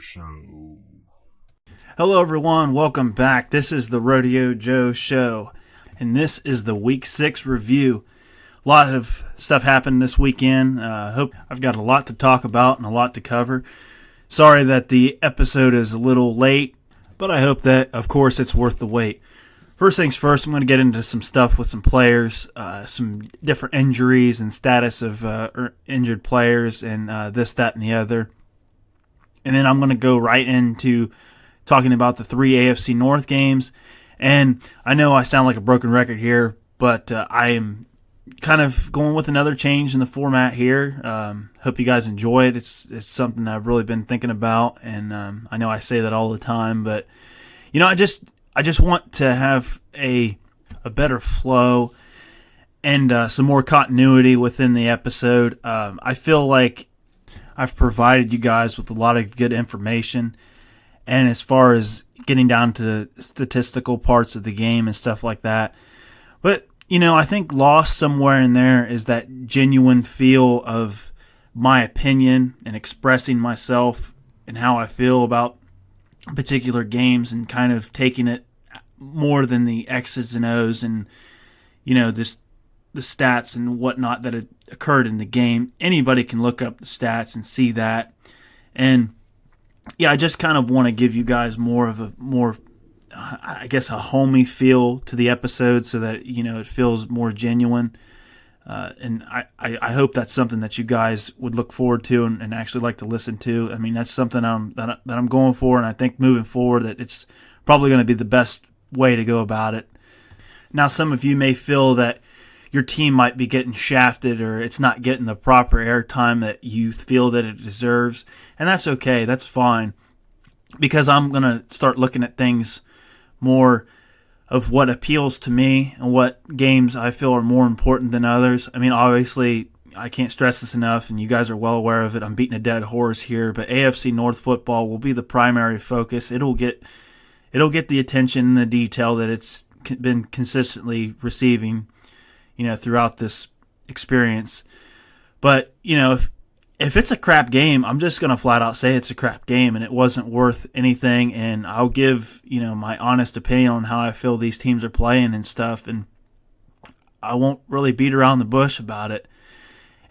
Show. Hello everyone, welcome back. This is the Rodeo Joe Show, and this is the Week 6 review. A lot of stuff happened this weekend. Hope I've got a lot to talk about and a lot to cover. Sorry that the episode is a little late, but I hope that, of course, it's worth the wait. First things first, I'm going to get into some stuff with some players, some different injuries and status of injured players and this, that, and the other. And then I'm going to go right into talking about the 3 AFC North games. And I know I sound like a broken record here, but I am kind of going with another change in the format here. Hope you guys enjoy it. It's something that I've really been thinking about, and I know I say that all the time, but I just want to have a better flow and some more continuity within the episode. I feel like I've provided you guys with a lot of good information, and as far as getting down to statistical parts of the game and stuff like that. But, I think lost somewhere in there is that genuine feel of my opinion and expressing myself and how I feel about particular games and kind of taking it more than the X's and O's and, the stats and whatnot that had occurred in the game. Anybody can look up the stats and see that. And, I just kind of want to give you guys a homey feel to the episode so that, it feels more genuine. And I hope that's something that you guys would look forward to and actually like to listen to. I mean, that's something that I'm going for, and I think moving forward that it's probably going to be the best way to go about it. Now, some of you may feel that your team might be getting shafted or it's not getting the proper airtime that you feel that it deserves, and that's okay. That's fine, because I'm going to start looking at things more of what appeals to me and what games I feel are more important than others. I mean, obviously, I can't stress this enough, and you guys are well aware of it. I'm beating a dead horse here, but AFC North football will be the primary focus. It'll get the attention and the detail that it's been consistently receiving, throughout this experience. But, if it's a crap game, I'm just going to flat out say it's a crap game and it wasn't worth anything, and I'll give, my honest opinion on how I feel these teams are playing and stuff, and I won't really beat around the bush about it.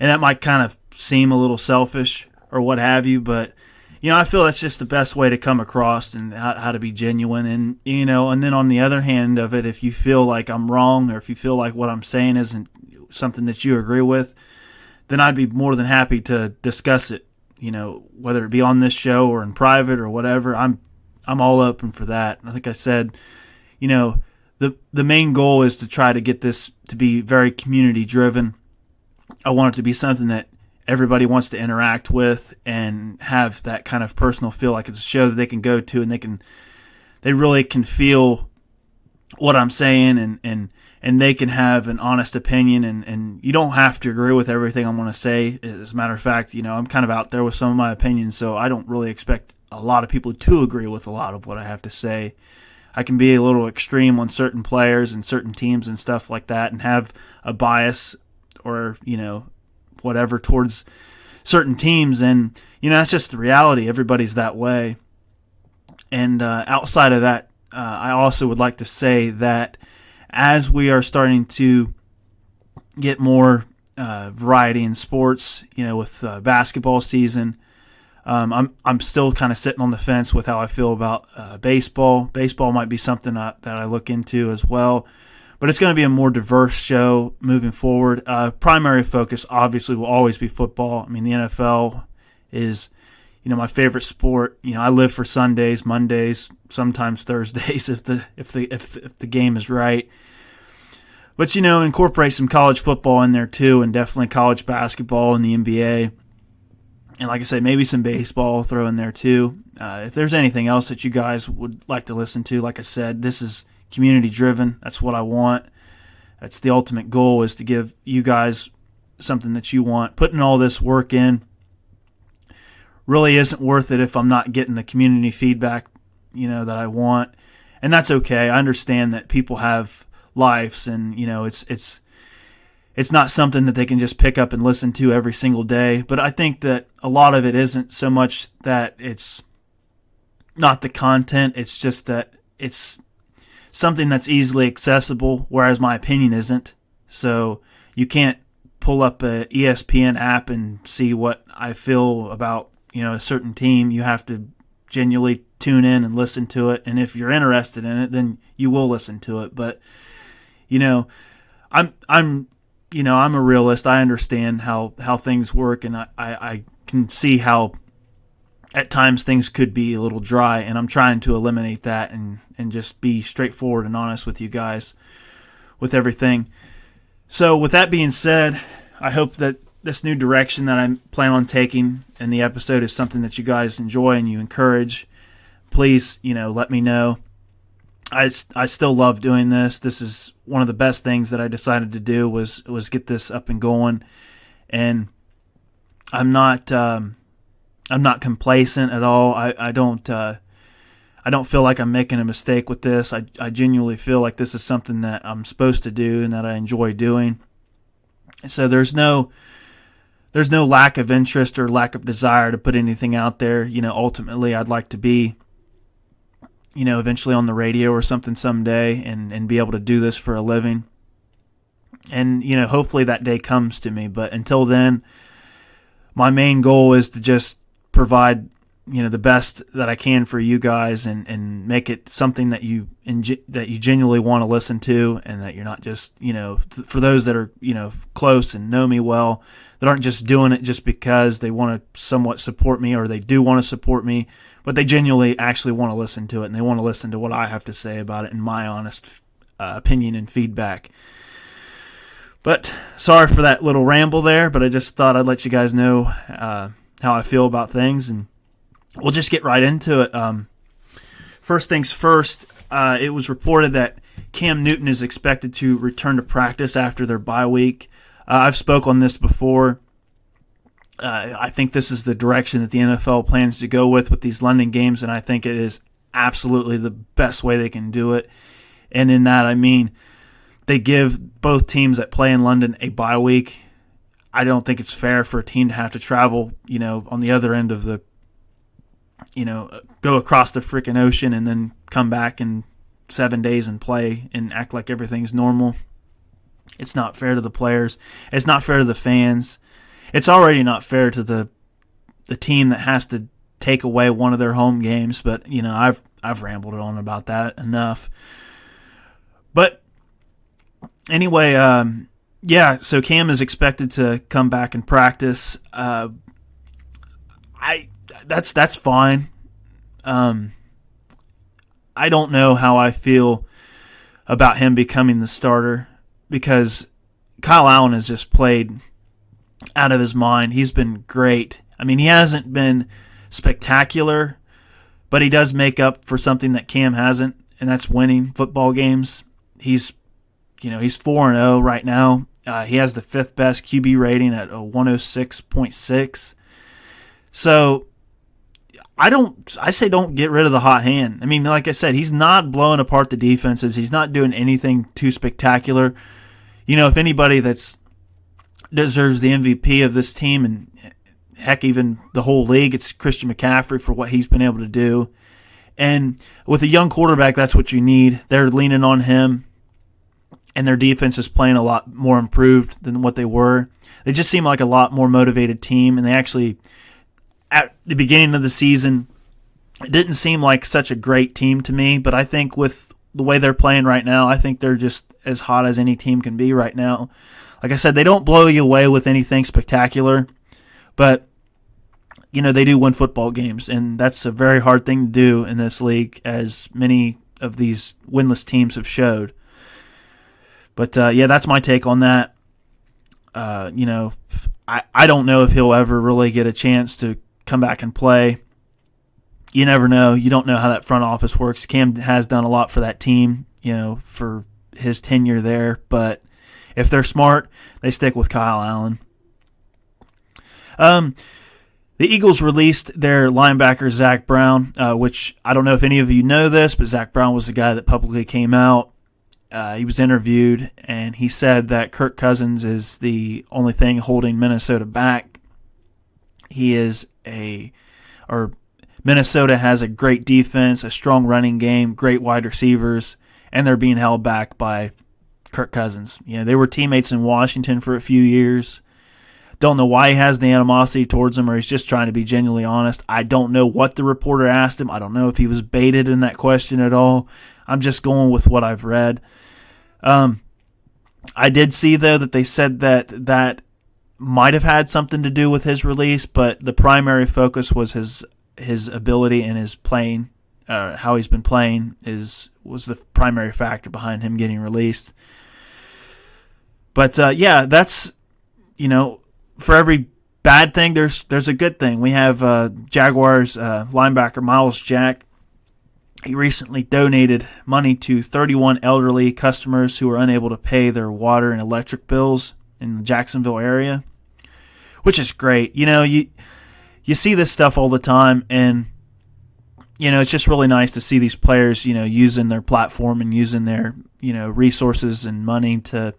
And that might kind of seem a little selfish or what have you, but I feel that's just the best way to come across and how to be genuine. And, and then on the other hand of it, if you feel like I'm wrong or if you feel like what I'm saying isn't something that you agree with, then I'd be more than happy to discuss it, whether it be on this show or in private or whatever. I'm all open for that. I think I said, the main goal is to try to get this to be very community driven. I want it to be something that everybody wants to interact with and have that kind of personal feel, like it's a show that they can go to and they really can feel what I'm saying and they can have an honest opinion, and you don't have to agree with everything I'm going to say. As a matter of fact, I'm kind of out there with some of my opinions, so I don't really expect a lot of people to agree with a lot of what I have to say. I can be a little extreme on certain players and certain teams and stuff like that and have a bias or, whatever towards certain teams, and that's just the reality. Everybody's that way. And outside of that, I also would like to say that as we are starting to get more variety in sports, with basketball season, I'm still kind of sitting on the fence with how I feel about baseball. Baseball might be something that I look into as well. But it's going to be a more diverse show moving forward. Primary focus, obviously, will always be football. I mean, the NFL is, my favorite sport. I live for Sundays, Mondays, sometimes Thursdays if the game is right. But incorporate some college football in there too, and definitely college basketball and the NBA. And like I say, maybe some baseball throw in there too. If there's anything else that you guys would like to listen to, like I said, this is community driven. That's what I want. That's the ultimate goal, is to give you guys something that you want. Putting all this work in really isn't worth it if I'm not getting the community feedback, that I want. And that's okay. I understand that people have lives, and it's not something that they can just pick up and listen to every single day. But I think that a lot of it isn't so much that it's not the content. It's just that it's something that's easily accessible, whereas my opinion isn't. So you can't pull up a ESPN app and see what I feel about, a certain team. You have to genuinely tune in and listen to it. And if you're interested in it, then you will listen to it. But, I'm a realist. I understand how things work, and I can see how at times things could be a little dry, and I'm trying to eliminate that and just be straightforward and honest with you guys with everything. So with that being said, I hope that this new direction that I plan on taking in the episode is something that you guys enjoy and you encourage. Please, let me know. I still love doing this. This is one of the best things that I decided to do was get this up and going, and I'm not complacent at all. I don't feel like I'm making a mistake with this. I genuinely feel like this is something that I'm supposed to do and that I enjoy doing. So there's no lack of interest or lack of desire to put anything out there. Ultimately I'd like to be, eventually on the radio or something someday and be able to do this for a living. And, hopefully that day comes to me. But until then, my main goal is to just provide, the best that I can for you guys and make it something that you genuinely want to listen to, and that you're not just, for those that are, close and know me well, that aren't just doing it just because they want to somewhat support me, or they do want to support me, but they genuinely actually want to listen to it, and they want to listen to what I have to say about it and my honest opinion and feedback. But sorry for that little ramble there, but I just thought I'd let you guys know how I feel about things, and we'll just get right into it. First things first, it was reported that Cam Newton is expected to return to practice after their bye week. I've spoke on this before. I think this is the direction that the NFL plans to go with these London games, and I think it is absolutely the best way they can do it. And in that, I mean, they give both teams that play in London a bye week. I don't think it's fair for a team to have to travel, on the other end of the, go across the freaking ocean and then come back in 7 days and play and act like everything's normal. It's not fair to the players. It's not fair to the fans. It's already not fair to the team that has to take away one of their home games. But I've rambled on about that enough. But anyway, so Cam is expected to come back and practice. That's fine. I don't know how I feel about him becoming the starter, because Kyle Allen has just played out of his mind. He's been great. I mean, he hasn't been spectacular, but he does make up for something that Cam hasn't, and that's winning football games. He's 4-0 right now. He has the fifth best QB rating at a 106.6. So I say don't get rid of the hot hand. I mean, like I said, he's not blowing apart the defenses. He's not doing anything too spectacular. If anybody that's deserves the MVP of this team, and heck, even the whole league, it's Christian McCaffrey for what he's been able to do. And with a young quarterback, that's what you need. They're leaning on him, and their defense is playing a lot more improved than what they were. They just seem like a lot more motivated team, and they actually, at the beginning of the season, it didn't seem like such a great team to me, but I think with the way they're playing right now, I think they're just as hot as any team can be right now. Like I said, they don't blow you away with anything spectacular, but they do win football games, and that's a very hard thing to do in this league, as many of these winless teams have showed. But that's my take on that. I don't know if he'll ever really get a chance to come back and play. You never know. You don't know how that front office works. Cam has done a lot for that team, for his tenure there. But if they're smart, they stick with Kyle Allen. The Eagles released their linebacker, Zach Brown, which I don't know if any of you know this, but Zach Brown was the guy that publicly came out. He was interviewed, and he said that Kirk Cousins is the only thing holding Minnesota back. Minnesota has a great defense, a strong running game, great wide receivers, and they're being held back by Kirk Cousins. They were teammates in Washington for a few years. Don't know why he has the animosity towards him, or he's just trying to be genuinely honest. I don't know what the reporter asked him. I don't know if he was baited in that question at all. I'm just going with what I've read. I did see, though, that they said that might have had something to do with his release, but the primary focus was his ability and his playing, how he's been playing was the primary factor behind him getting released. But that's, for every bad thing, there's a good thing. We have Jaguars linebacker Miles Jack. He recently donated money to 31 elderly customers who are unable to pay their water and electric bills in the Jacksonville area, which is great. You see this stuff all the time, and it's just really nice to see these players, using their platform and using their, resources and money to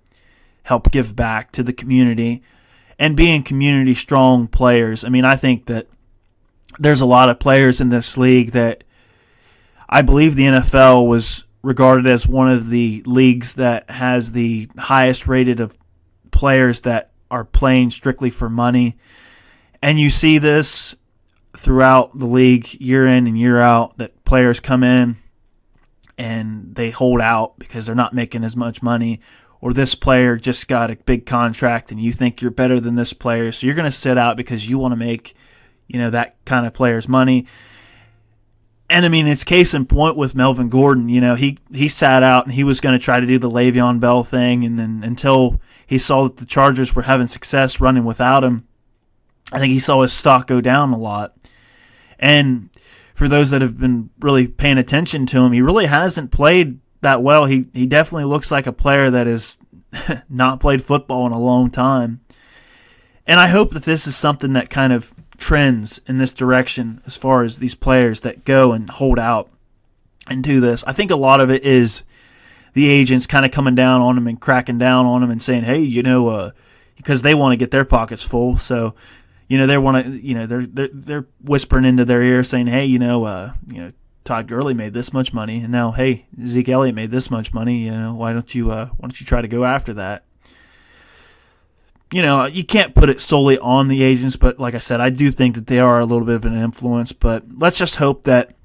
help give back to the community and being community strong players. I mean, I think that there's a lot of players in this league that I believe the NFL was regarded as one of the leagues that has the highest rated of players that are playing strictly for money. And you see this throughout the league year in and year out, that players come in and they hold out because they're not making as much money, or this player just got a big contract and you think you're better than this player, so you're going to sit out because you want to make, that kind of player's money. And I mean, it's case in point with Melvin Gordon. He sat out and he was going to try to do the Le'Veon Bell thing, and then until he saw that the Chargers were having success running without him, I think he saw his stock go down a lot. And for those that have been really paying attention to him, he really hasn't played that well. He definitely looks like a player that has not played football in a long time. And I hope that this is something that kind of trends in this direction as far as these players that go and hold out and do this. I think a lot of it is the agents kind of coming down on him and cracking down on him and saying, hey, because they want to get their pockets full. So, they want to, they're whispering into their ear saying, hey, Todd Gurley made this much money, and now, hey, Zeke Elliott made this much money. Why don't you try to go after that? You can't put it solely on the agents, but like I said, I do think that they are a little bit of an influence. But let's just hope that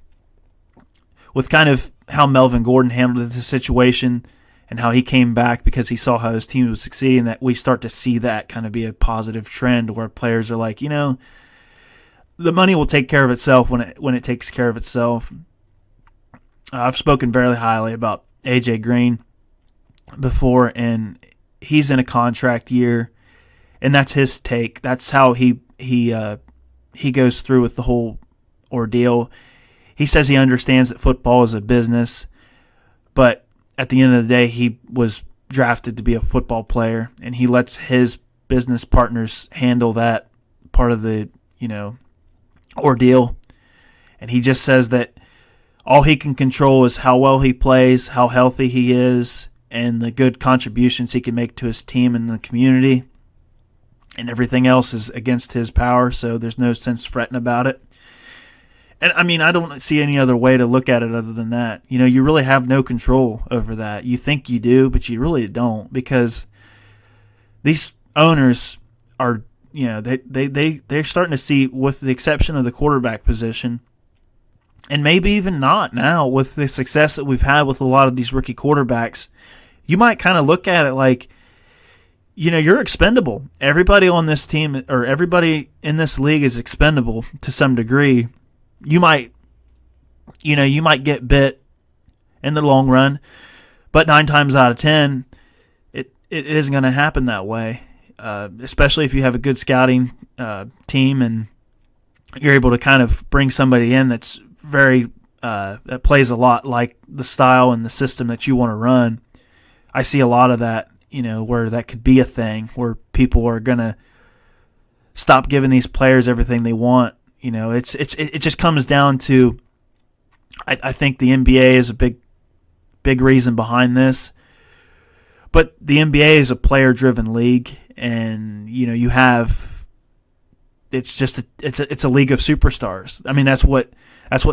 with kind of how Melvin Gordon handled the situation and how he came back because he saw how his team was succeeding, that we start to see that kind of be a positive trend where players are like, the money will take care of itself when it takes care of itself. I've spoken very highly about AJ Green before, and he's in a contract year, and that's his take. That's how he goes through with the whole ordeal. He says he understands that football is a business, but at the end of the day, he was drafted to be a football player, and he lets his business partners handle that part of the, ordeal. And he just says that all he can control is how well he plays, how healthy he is, and the good contributions he can make to his team and the community. And everything else is against his power, so there's no sense fretting about it. And, I mean, I don't see any other way to look at it other than that. You really have no control over that. You think you do, but you really don't, because these owners are, they're starting to see, with the exception of the quarterback position, and maybe even not now, with the success that we've had with a lot of these rookie quarterbacks, you might kind of look at it like, you're expendable. Everybody on this team, or everybody in this league, is expendable to some degree. You might get bit in the long run, but 9 times out of 10, it isn't going to happen that way. Especially if you have a good scouting team and you're able to kind of bring somebody in that's very that plays a lot like the style and the system that you want to run. I see a lot of that, where that could be a thing where people are going to stop giving these players everything they want. It just comes down to, I think the NBA is a big reason behind this. But the NBA is a player-driven league, and you have it's just it's a league of superstars. I mean, that's what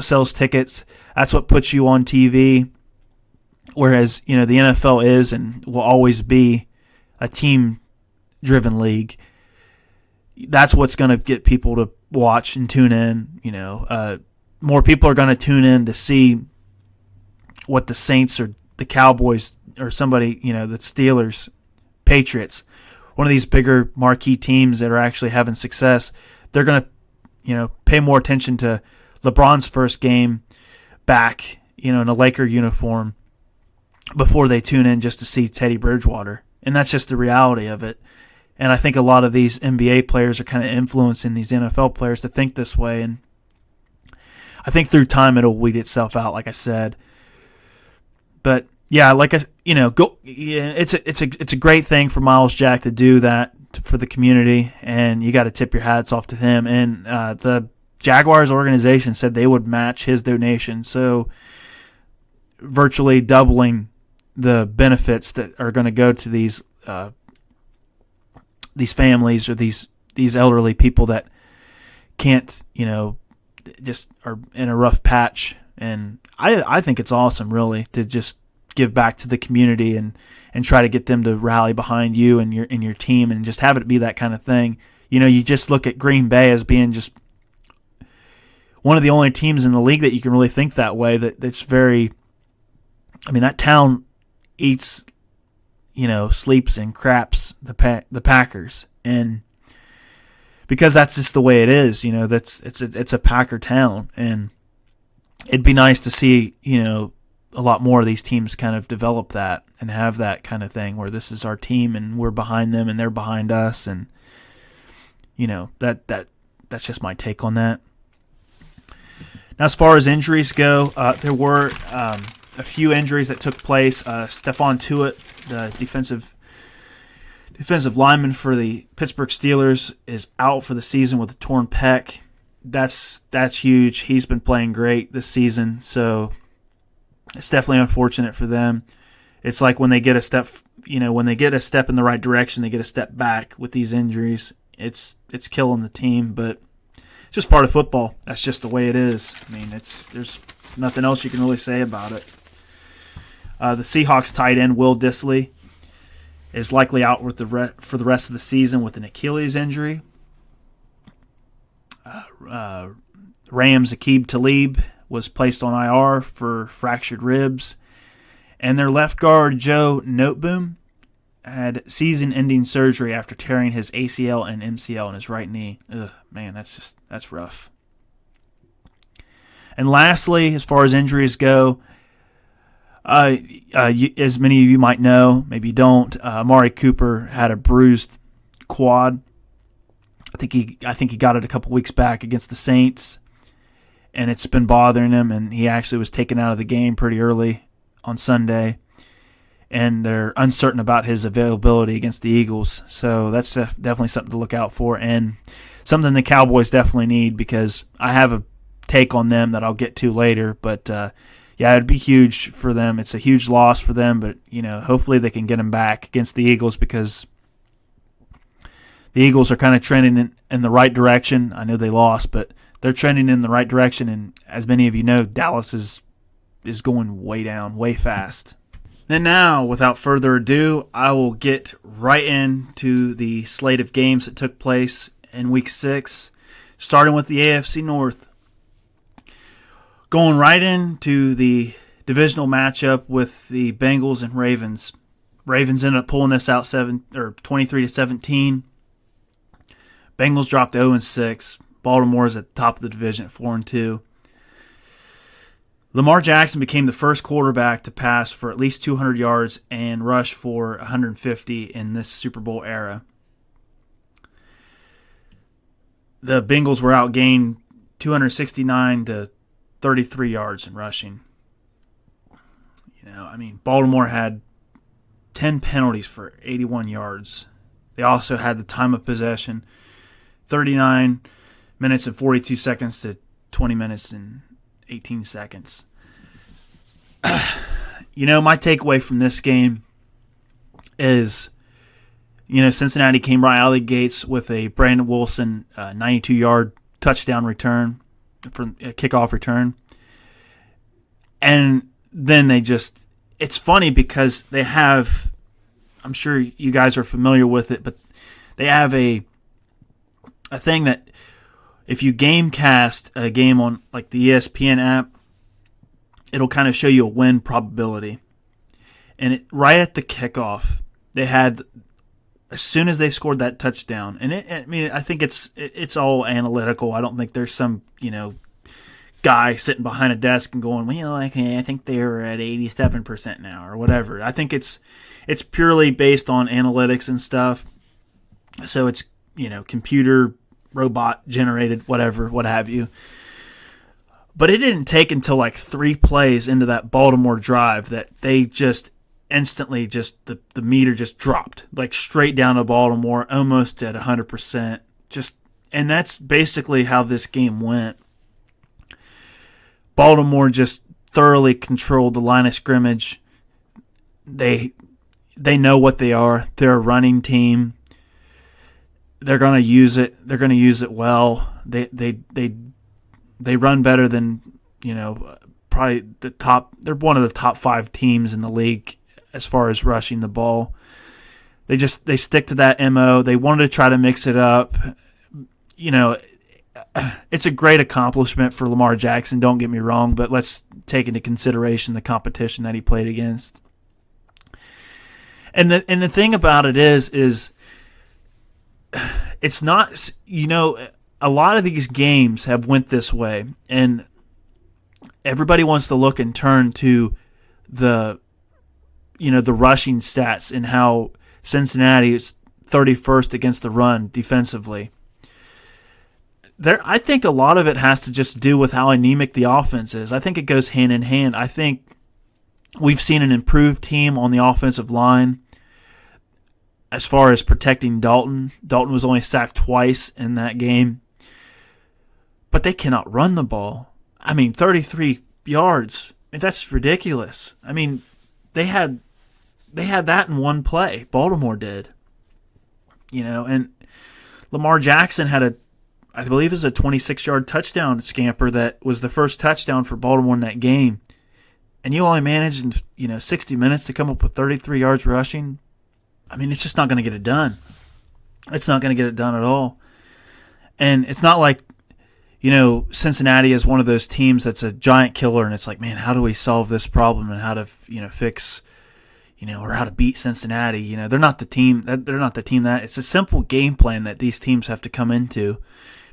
sells tickets. That's what puts you on TV. Whereas, the NFL is and will always be a team-driven league. That's what's going to get people to watch and tune in. More people are going to tune in to see what the Saints or the Cowboys or somebody, the Steelers, Patriots, one of these bigger marquee teams that are actually having success. They're going to, pay more attention to LeBron's first game back, in a Laker uniform before they tune in just to see Teddy Bridgewater. And that's just the reality of it. And I think a lot of these NBA players are kind of influencing these NFL players to think this way. And I think through time it'll weed itself out, like I said. But yeah, it's a great thing for Miles Jack to do that for the community, and you got to tip your hats off to him. And the Jaguars organization said they would match his donation, so virtually doubling the benefits that are going to go to these families or these elderly people that can't, just are in a rough patch. And I think it's awesome, really, to just give back to the community and try to get them to rally behind you and your team and just have it be that kind of thing. You just look at Green Bay as being just one of the only teams in the league that you can really think that way. That's very, that town eats, sleeps and craps the Packers, and because that's just the way it is. It's a Packer town, and it'd be nice to see a lot more of these teams kind of develop that and have that kind of thing where this is our team and we're behind them and they're behind us, and that's just my take on that. Now, as far as injuries go, there were a few injuries that took place. Steelers Tuitt, the defensive lineman for the Pittsburgh Steelers, is out for the season with a torn pec. That's huge. He's been playing great this season, so it's definitely unfortunate for them. It's like when they get a step, when they get a step in the right direction, they get a step back with these injuries. It's killing the team, but it's just part of football. That's just the way it is. There's nothing else you can really say about it. The Seahawks tight end Will Dissly is likely out for the rest of the season with an Achilles injury. Rams Aqib Talib was placed on IR for fractured ribs. And their left guard, Joe Noteboom, had season-ending surgery after tearing his ACL and MCL in his right knee. Ugh, man, that's rough. And lastly, as far as injuries go, as many of you might know, maybe you don't, Amari Cooper had a bruised quad. I think he got it a couple weeks back against the Saints, and it's been bothering him, and he actually was taken out of the game pretty early on Sunday, and they're uncertain about his availability against the Eagles. So that's definitely something to look out for, and something the Cowboys definitely need, because I have a take on them that I'll get to later. But yeah, it'd be huge for them. It's a huge loss for them, but hopefully they can get him back against the Eagles, because the Eagles are kind of trending in the right direction. I know they lost, but they're trending in the right direction, and as many of you know, Dallas is going way down, way fast. And now, without further ado, I will get right into the slate of games that took place in Week 6, starting with the AFC North. Going right into the divisional matchup with the Bengals and Ravens. Ravens ended up pulling this out 23-17. Bengals dropped 0-6. Baltimore is at the top of the division at 4-2. Lamar Jackson became the first quarterback to pass for at least 200 yards and rush for 150 in this Super Bowl era. The Bengals were outgained 269 to 33 yards in rushing. Baltimore had 10 penalties for 81 yards. They also had the time of possession, 39 minutes and 42 seconds to 20 minutes and 18 seconds. My takeaway from this game is Cincinnati came right out of the gates with a Brandon Wilson 92-yard touchdown return from a kickoff return. And then it's funny because they have, I'm sure you guys are familiar with it, but they have a thing that if you gamecast a game on like the ESPN app, it'll kind of show you a win probability. And right at the kickoff, they had, as soon as they scored that touchdown, and I think it's all analytical. I don't think there's some guy sitting behind a desk and going, well, I think they're at 87% now or whatever. I think it's purely based on analytics and stuff. So it's computer, robot generated, whatever, what have you. But it didn't take until like 3 plays into that Baltimore drive that they just instantly the meter just dropped, like straight down to Baltimore, almost at 100%. And that's basically how this game went. Baltimore just thoroughly controlled the line of scrimmage. They know what they are. They're a running team. They're going to use it. They're going to use it well. They run better than, probably the top. They're one of the top 5 teams in the league as far as rushing the ball. They stick to that MO. They wanted to try to mix it up. It's a great accomplishment for Lamar Jackson, don't get me wrong, but let's take into consideration the competition that he played against. And the thing about it is it's not, a lot of these games have went this way, and everybody wants to look and turn to the rushing stats and how Cincinnati is 31st against the run defensively. I think a lot of it has to just do with how anemic the offense is. I think it goes hand in hand. I think we've seen an improved team on the offensive line as far as protecting Dalton. Dalton was only sacked twice in that game. But they cannot run the ball. 33 yards. That's ridiculous. They had that in one play. Baltimore did. And Lamar Jackson had I believe it was a 26-yard touchdown scamper that was the first touchdown for Baltimore in that game. And you only managed in 60 minutes to come up with 33 yards rushing. It's just not going to get it done. It's not going to get it done at all. And it's not like, Cincinnati is one of those teams that's a giant killer, and it's like, man, how do we solve this problem and how to, fix, or how to beat Cincinnati? They're not the team. They're not the team that. It's a simple game plan that these teams have to come into,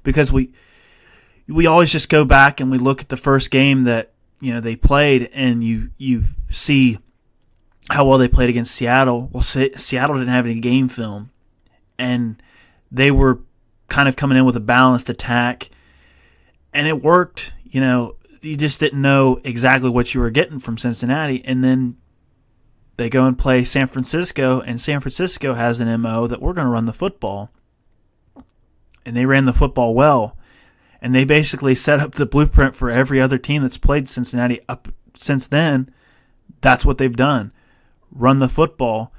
because we always just go back and we look at the first game that they played, and you see how well they played against Seattle. Well, Seattle didn't have any game film, and they were kind of coming in with a balanced attack, and it worked. You just didn't know exactly what you were getting from Cincinnati, and then they go and play San Francisco, and San Francisco has an MO that we're going to run the football. And they ran the football well. And they basically set up the blueprint for every other team that's played Cincinnati up since then. That's what they've done. Run the football.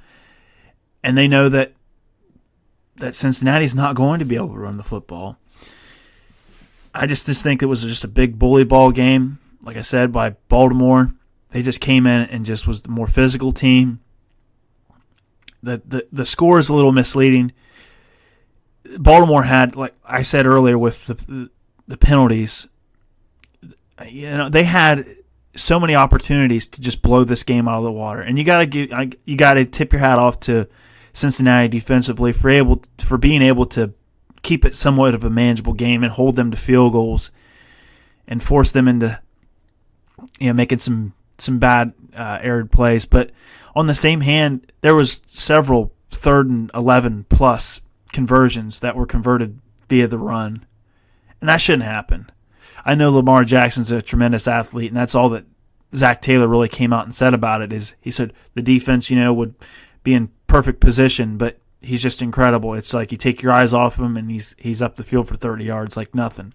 And they know that Cincinnati's not going to be able to run the football. I just think it was just a big bully ball game, like I said, by Baltimore. They just came in and just was the more physical team. The score is a little misleading. Baltimore had, like I said earlier, with the penalties, they had so many opportunities to just blow this game out of the water. And you got to tip your hat off to Cincinnati defensively for being able to keep it somewhat of a manageable game and hold them to field goals and force them into making some bad errored plays. But on the same hand, there was several 3rd and 11 plus conversions that were converted via the run, and that shouldn't happen. I know Lamar Jackson's a tremendous athlete, and that's all that Zach Taylor really came out and said about it. Is he said the defense, would be in perfect position, but he's just incredible. It's like you take your eyes off him, and he's up the field for 30 yards like nothing.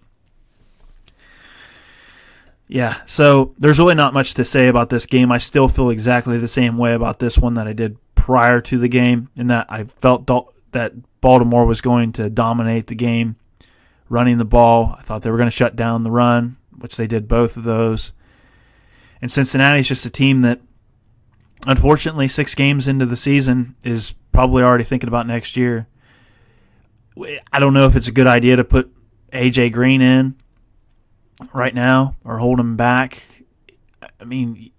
Yeah, so there's really not much to say about this game. I still feel exactly the same way about this one that I did prior to the game, in that I felt that Baltimore was going to dominate the game running the ball. I thought they were going to shut down the run, which they did both of those. And Cincinnati's just a team that, unfortunately, 6 games into the season is probably already thinking about next year. I don't know if it's a good idea to put A.J. Green in right now or hold him back. I mean,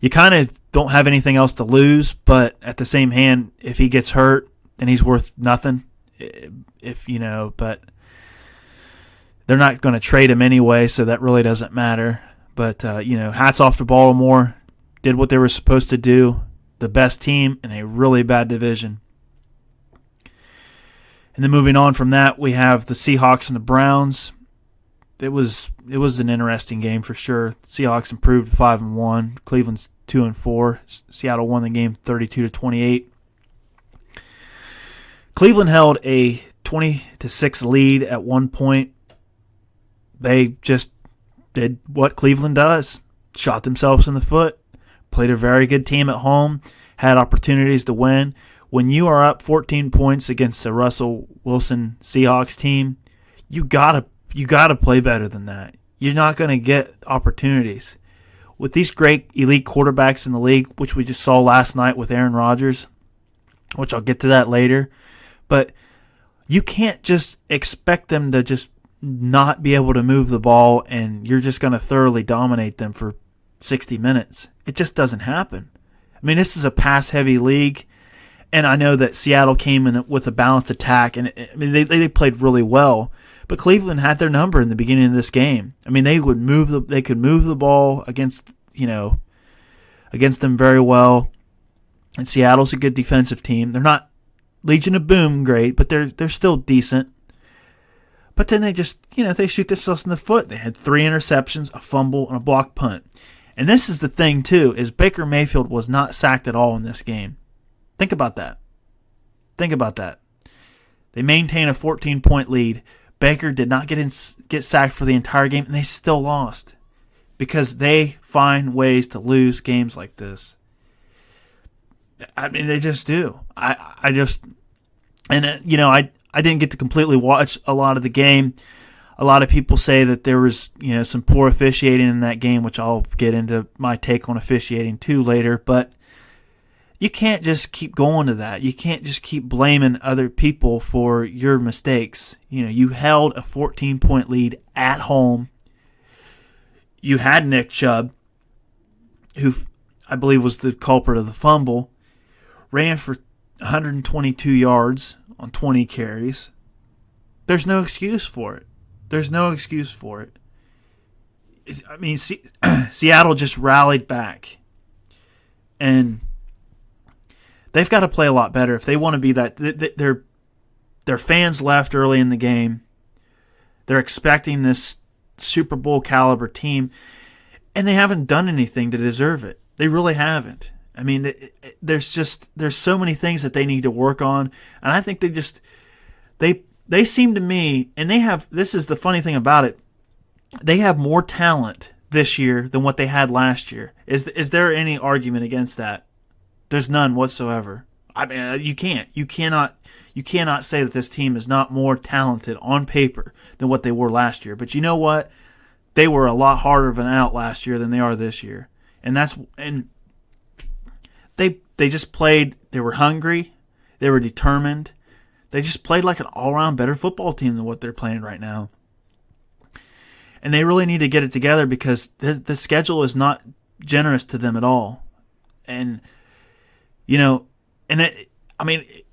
you kind of don't have anything else to lose, but at the same hand, if he gets hurt, then he's worth nothing. But they're not going to trade him anyway, so that really doesn't matter. But, hats off to Baltimore. Did what they were supposed to do. The best team in a really bad division. And then moving on from that, we have the Seahawks and the Browns. It was an interesting game for sure. The Seahawks improved to 5-1. Cleveland's 2-4. Seattle won the game 32-28. Cleveland held a 20-6 lead at one point. They just did what Cleveland does. Shot themselves in the foot. Played a very good team at home. Had opportunities to win. When you are up 14 points against the Russell Wilson Seahawks team, you gotta play better than that. You're not going to get opportunities. With these great elite quarterbacks in the league, which we just saw last night with Aaron Rodgers, which I'll get to that later, but you can't just expect them to just not be able to move the ball and you're just going to thoroughly dominate them for 60 minutes. It just doesn't happen. I mean, this is a pass-heavy league, and I know that Seattle came in with a balanced attack, and they played really well. But Cleveland had their number in the beginning of this game. I mean, they could move the ball against them very well. And Seattle's a good defensive team. They're not Legion of Boom great, but they're still decent. But then they just, they shoot themselves in the foot. They had 3 interceptions, a fumble, and a blocked punt. And this is the thing, too, is Baker Mayfield was not sacked at all in this game. Think about that. They maintain a 14-point lead. Baker did not get sacked for the entire game, and they still lost because they find ways to lose games like this. I mean, they just do. I didn't get to completely watch a lot of the game. A lot of people say that there was, some poor officiating in that game, which I'll get into my take on officiating too later. But you can't just keep going to that. You can't just keep blaming other people for your mistakes. You held a 14-point lead at home. You had Nick Chubb, who I believe was the culprit of the fumble, ran for 122 yards on 20 carries. There's no excuse for it. I mean, Seattle just rallied back. And they've got to play a lot better if they want to be that. Their fans left early in the game. They're expecting this Super Bowl caliber team, and they haven't done anything to deserve it. They really haven't. I mean, there's so many things that they need to work on, and I think they seem to me, and they have. This is the funny thing about it. They have more talent this year than what they had last year. Is there any argument against that? There's none whatsoever. I mean, you cannot say that this team is not more talented on paper than what they were last year. But you know what? They were a lot harder of an out last year than they are this year. And they just played. They were hungry. They were determined. They just played like an all-around better football team than what they're playing right now. And they really need to get it together because the schedule is not generous to them at all. And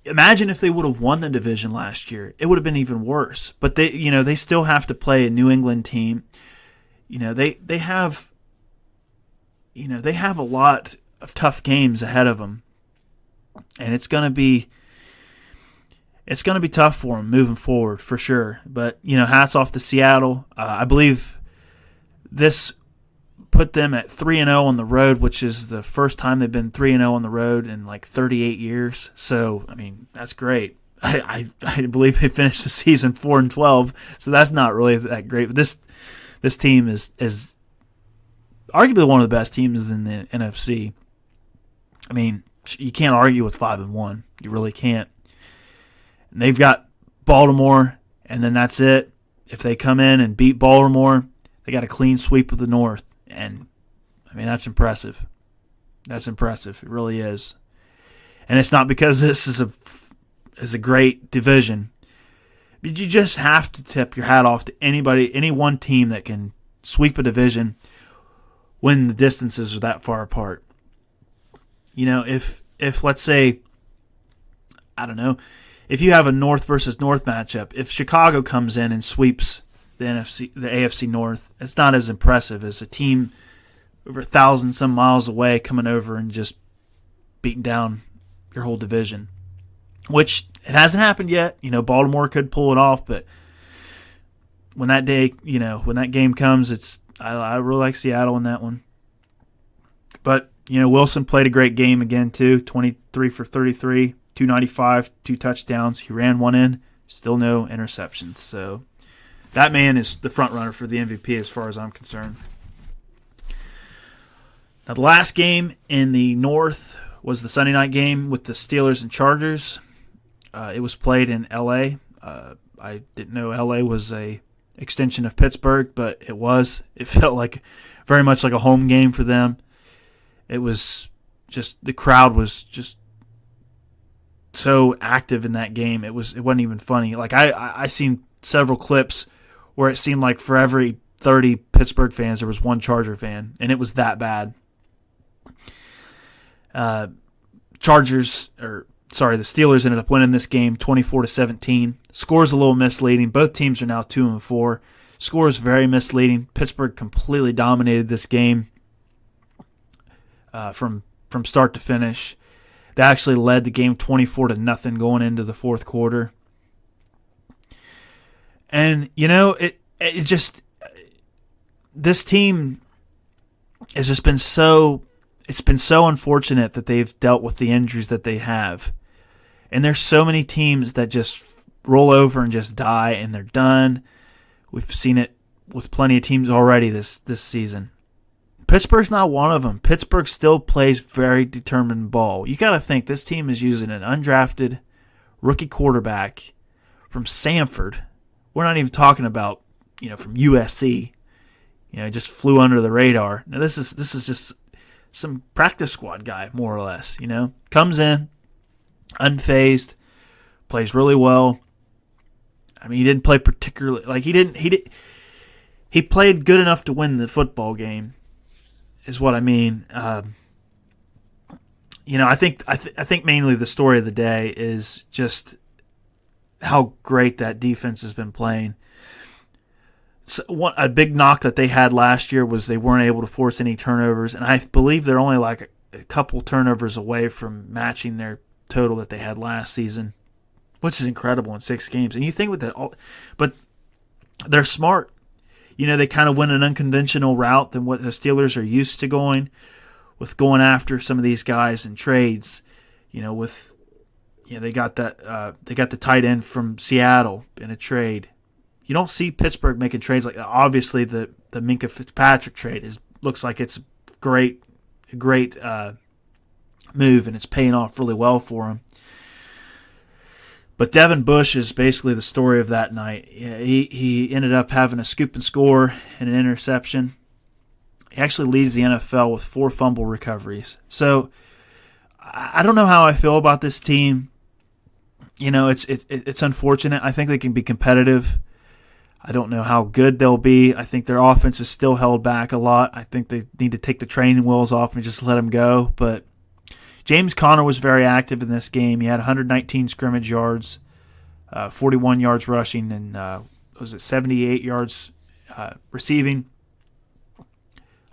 imagine if they would have won the division last year. It would have been even worse. But they still have to play a New England team. They have a lot of tough games ahead of them, and it's going to be tough for them moving forward for sure. But hats off to Seattle. I believe this put them at 3-0 on the road, which is the first time they've been 3-0 on the road in like 38 years. So, I mean, that's great. I believe they finished the season 4-12, so that's not really that great. But this team is arguably one of the best teams in the NFC. I mean, you can't argue with 5-1. You really can't. And they've got Baltimore, and then that's it. If they come in and beat Baltimore, they got a clean sweep of the North. And, I mean, that's impressive. That's impressive. It really is. And it's not because this is a great division. But you just have to tip your hat off to any one team that can sweep a division when the distances are that far apart. You know, if let's say, I don't know, if you have a North versus North matchup, if Chicago comes in and sweeps the AFC North, it's not as impressive as a team over 1,000 some miles away coming over and just beating down your whole division. Which it hasn't happened yet. You know, Baltimore could pull it off, but when that day, you know, when that game comes, I really like Seattle in that one. But, you know, Wilson played a great game again too. 23 for 33, 295, 2 touchdowns. He ran one in, still no interceptions. So that man is the front runner for the MVP as far as I'm concerned. Now the last game in the North was the Sunday night game with the Steelers and Chargers. It was played in L.A. I didn't know L.A. was a extension of Pittsburgh, but it was. It felt like very much like a home game for them. It was just, the crowd was just so active in that game. It wasn't even funny. Like I seen several clips where it seemed like for every 30 Pittsburgh fans there was one Charger fan, and it was that bad. The Steelers ended up winning this game 24-17. Score's a little misleading. Both teams are now 2-4. Score is very misleading. Pittsburgh completely dominated this game from start to finish. They actually led the game 24-0 going into the fourth quarter. And, you know, this team has just been so unfortunate that they've dealt with the injuries that they have. And there's so many teams that just roll over and just die and they're done. We've seen it with plenty of teams already this season. Pittsburgh's not one of them. Pittsburgh still plays very determined ball. You got to think this team is using an undrafted rookie quarterback from Samford. We're not even talking about, you know, from USC. You know, just flew under the radar. Now this is just some practice squad guy, more or less. You know, comes in unfazed, plays really well. I mean, he didn't play particularly like he played good enough to win the football game, is what I mean. You know, I think mainly the story of the day is just how great that defense has been playing. So a big knock that they had last year was they weren't able to force any turnovers, and I believe they're only like a couple turnovers away from matching their total that they had last season, which is incredible in 6 games. And you think with that, but they're smart. You know, they kind of went an unconventional route than what the Steelers are used to going after some of these guys in trades. You know, they got the tight end from Seattle in a trade. You don't see Pittsburgh making trades like that. Obviously the Minkah Fitzpatrick trade looks like it's a great move, and it's paying off really well for him. But Devin Bush is basically the story of that night. He ended up having a scoop and score and an interception. He actually leads the NFL with 4 fumble recoveries. So I don't know how I feel about this team. You know, it's unfortunate. I think they can be competitive. I don't know how good they'll be. I think their offense is still held back a lot. I think they need to take the training wheels off and just let them go. But James Conner was very active in this game. He had 119 scrimmage yards, 41 yards rushing, and 78 yards receiving.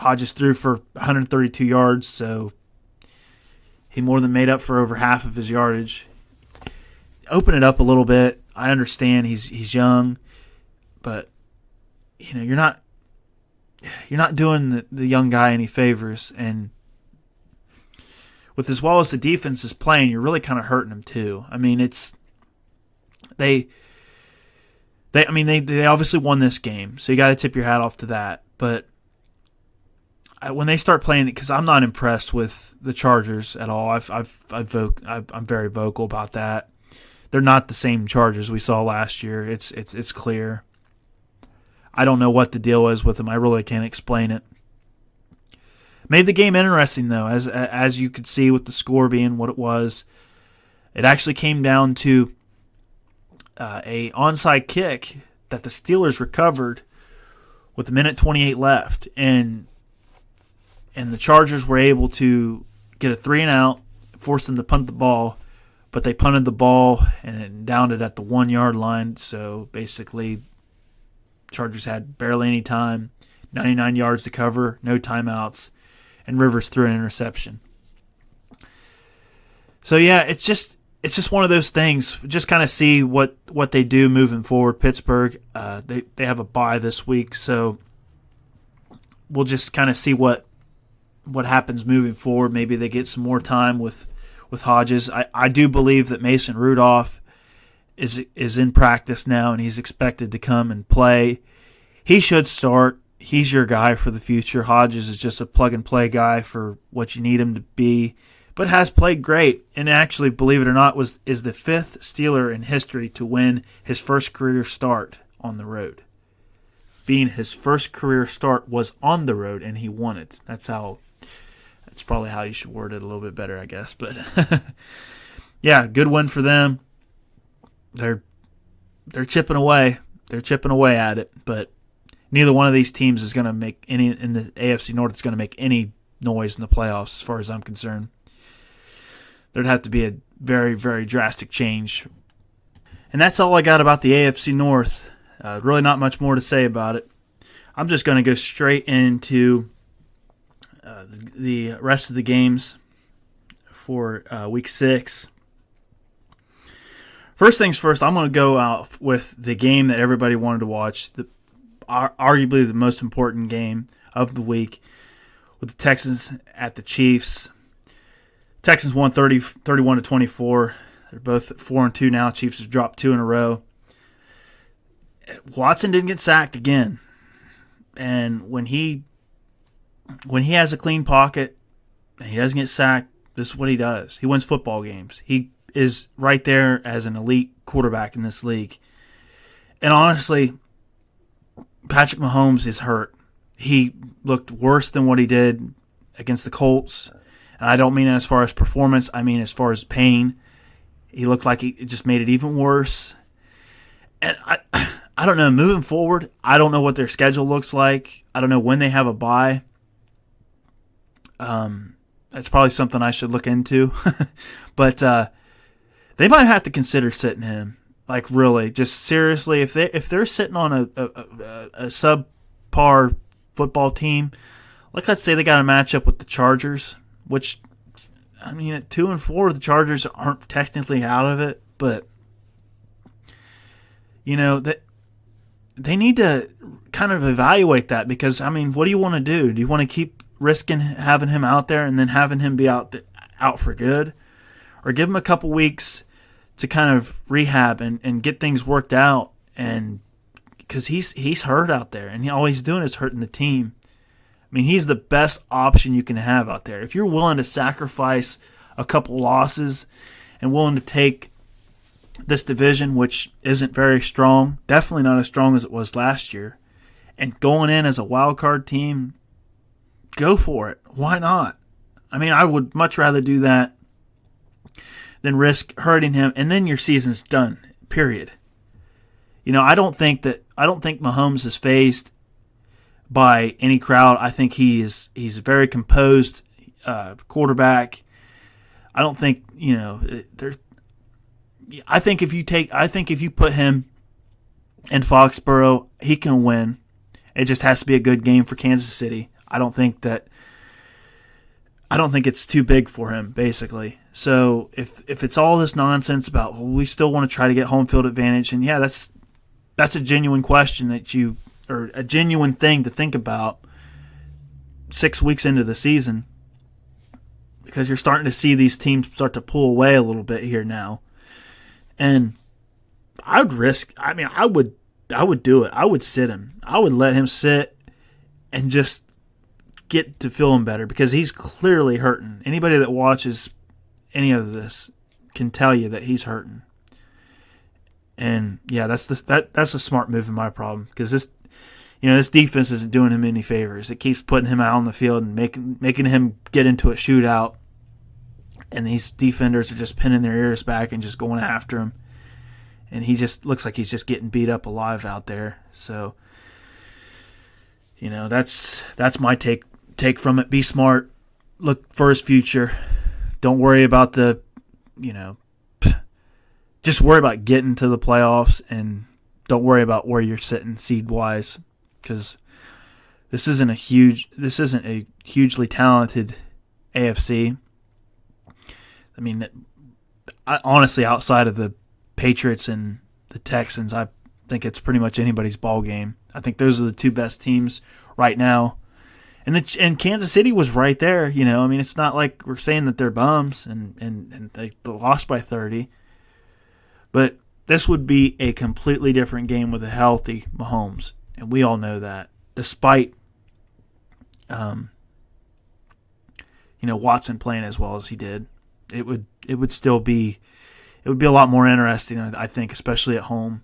Hodges threw for 132 yards, so he more than made up for over half of his yardage. Open it up a little bit. I understand he's young, but you know you're not doing the young guy any favors, and with as well as the defense is playing, you're really kind of hurting them too. I mean, they obviously won this game, so you got to tip your hat off to that. But when they start playing, because I'm not impressed with the Chargers at all. I'm very vocal about that. They're not the same Chargers we saw last year. It's clear. I don't know what the deal is with them. I really can't explain it. Made the game interesting though, as you could see with the score being what it was. It actually came down to a onside kick that the Steelers recovered with 1:28 left, and the Chargers were able to get a 3-and-out, force them to punt the ball, but they punted the ball and it downed it at the 1-yard line. So basically, Chargers had barely any time, 99 yards to cover, no timeouts, and Rivers threw an interception. So yeah, it's just one of those things. Just kind of see what they do moving forward. Pittsburgh, they have a bye this week, so we'll just kind of see what happens moving forward. Maybe they get some more time with Hodges. I do believe that Mason Rudolph is in practice now, and he's expected to come and play. He should start. He's your guy for the future. Hodges is just a plug-and-play guy for what you need him to be, but has played great, and actually, believe it or not, is the 5th Steeler in history to win his first career start on the road. Being his first career start was on the road, and he won it. That's probably how you should word it a little bit better, I guess. But yeah, good win for them. They're chipping away. They're chipping away at it, but neither one of these teams is going to make any in the AFC North. Is going to make any noise in the playoffs, as far as I'm concerned. There'd have to be a very, very drastic change. And that's all I got about the AFC North. Really not much more to say about it. I'm just going to go straight into the rest of the games for Week 6. First things first, I'm going to go out with the game that everybody wanted to watch, arguably the most important game of the week, with the Texans at the Chiefs. Texans won 31-24. They're both 4-2 now. Chiefs have dropped 2 in a row. Watson didn't get sacked again. And when he has a clean pocket and he doesn't get sacked, this is what he does. He wins football games. He is right there as an elite quarterback in this league. And honestly, Patrick Mahomes is hurt. He looked worse than what he did against the Colts. And I don't mean as far as performance. I mean as far as pain. He looked like it just made it even worse. And I don't know. Moving forward, I don't know what their schedule looks like. I don't know when they have a bye. That's probably something I should look into. But they might have to consider sitting him. Like, really, just seriously, if they're sitting on a subpar football team, like let's say they got a matchup with the Chargers, which, I mean, at 2-4, the Chargers aren't technically out of it, but you know that they need to kind of evaluate that, because I mean, what do you want to do? Do you want to keep risking having him out there and then having him be out for good, or give him a couple weeks to kind of rehab and get things worked out? And because he's hurt out there, and all he's doing is hurting the team. I mean, he's the best option you can have out there. If you're willing to sacrifice a couple losses and willing to take this division, which isn't very strong, definitely not as strong as it was last year, and going in as a wild card team, go for it. Why not? I mean, I would much rather do that than risk hurting him, and then your season's done, period. You know, I don't think Mahomes is fazed by any crowd. I think he's a very composed quarterback. I don't think, you know, I think if you put him in Foxborough, he can win. It just has to be a good game for Kansas City. I don't think it's too big for him, basically. So if it's all this nonsense about, well, we still want to try to get home field advantage, and yeah, that's a genuine question or a genuine thing to think about 6 weeks into the season, because you're starting to see these teams start to pull away a little bit here now. And I would do it. I would sit him. I would let him sit and just get to feeling better because he's clearly hurting. Anybody that watches any of this can tell you that he's hurting. And yeah, that's a smart move in my problem because this defense isn't doing him any favors. It keeps putting him out on the field and making him get into a shootout. And these defenders are just pinning their ears back and just going after him. And he just looks like he's just getting beat up alive out there. So, that's my take from it. Be smart. Look for his future. Don't worry about just worry about getting to the playoffs and don't worry about where you're sitting seed-wise because this isn't a hugely talented AFC. I mean, honestly, outside of the Patriots and the Texans, I think it's pretty much anybody's ball game. I think those are the two best teams right now. And Kansas City was right there, I mean, it's not like we're saying that they're bums and they lost by 30. But this would be a completely different game with a healthy Mahomes, and we all know that. Despite, Watson playing as well as he did, it would be a lot more interesting, I think, especially at home.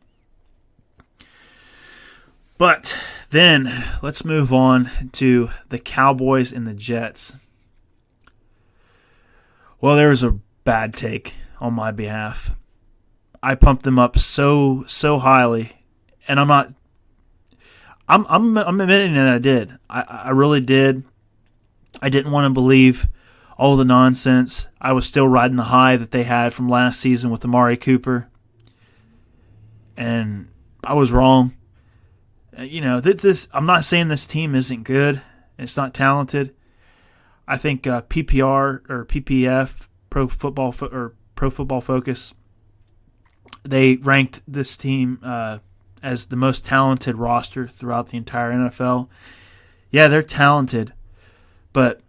But then let's move on to the Cowboys and the Jets. Well, there was a bad take on my behalf. I pumped them up so highly, and I'm admitting that I did. I really did. I didn't want to believe all the nonsense. I was still riding the high that they had from last season with Amari Cooper, and I was wrong. I'm not saying this team isn't good. It's not talented. I think PPR or PPF, Pro Football Focus, they ranked this team as the most talented roster throughout the entire NFL. Yeah, they're talented, but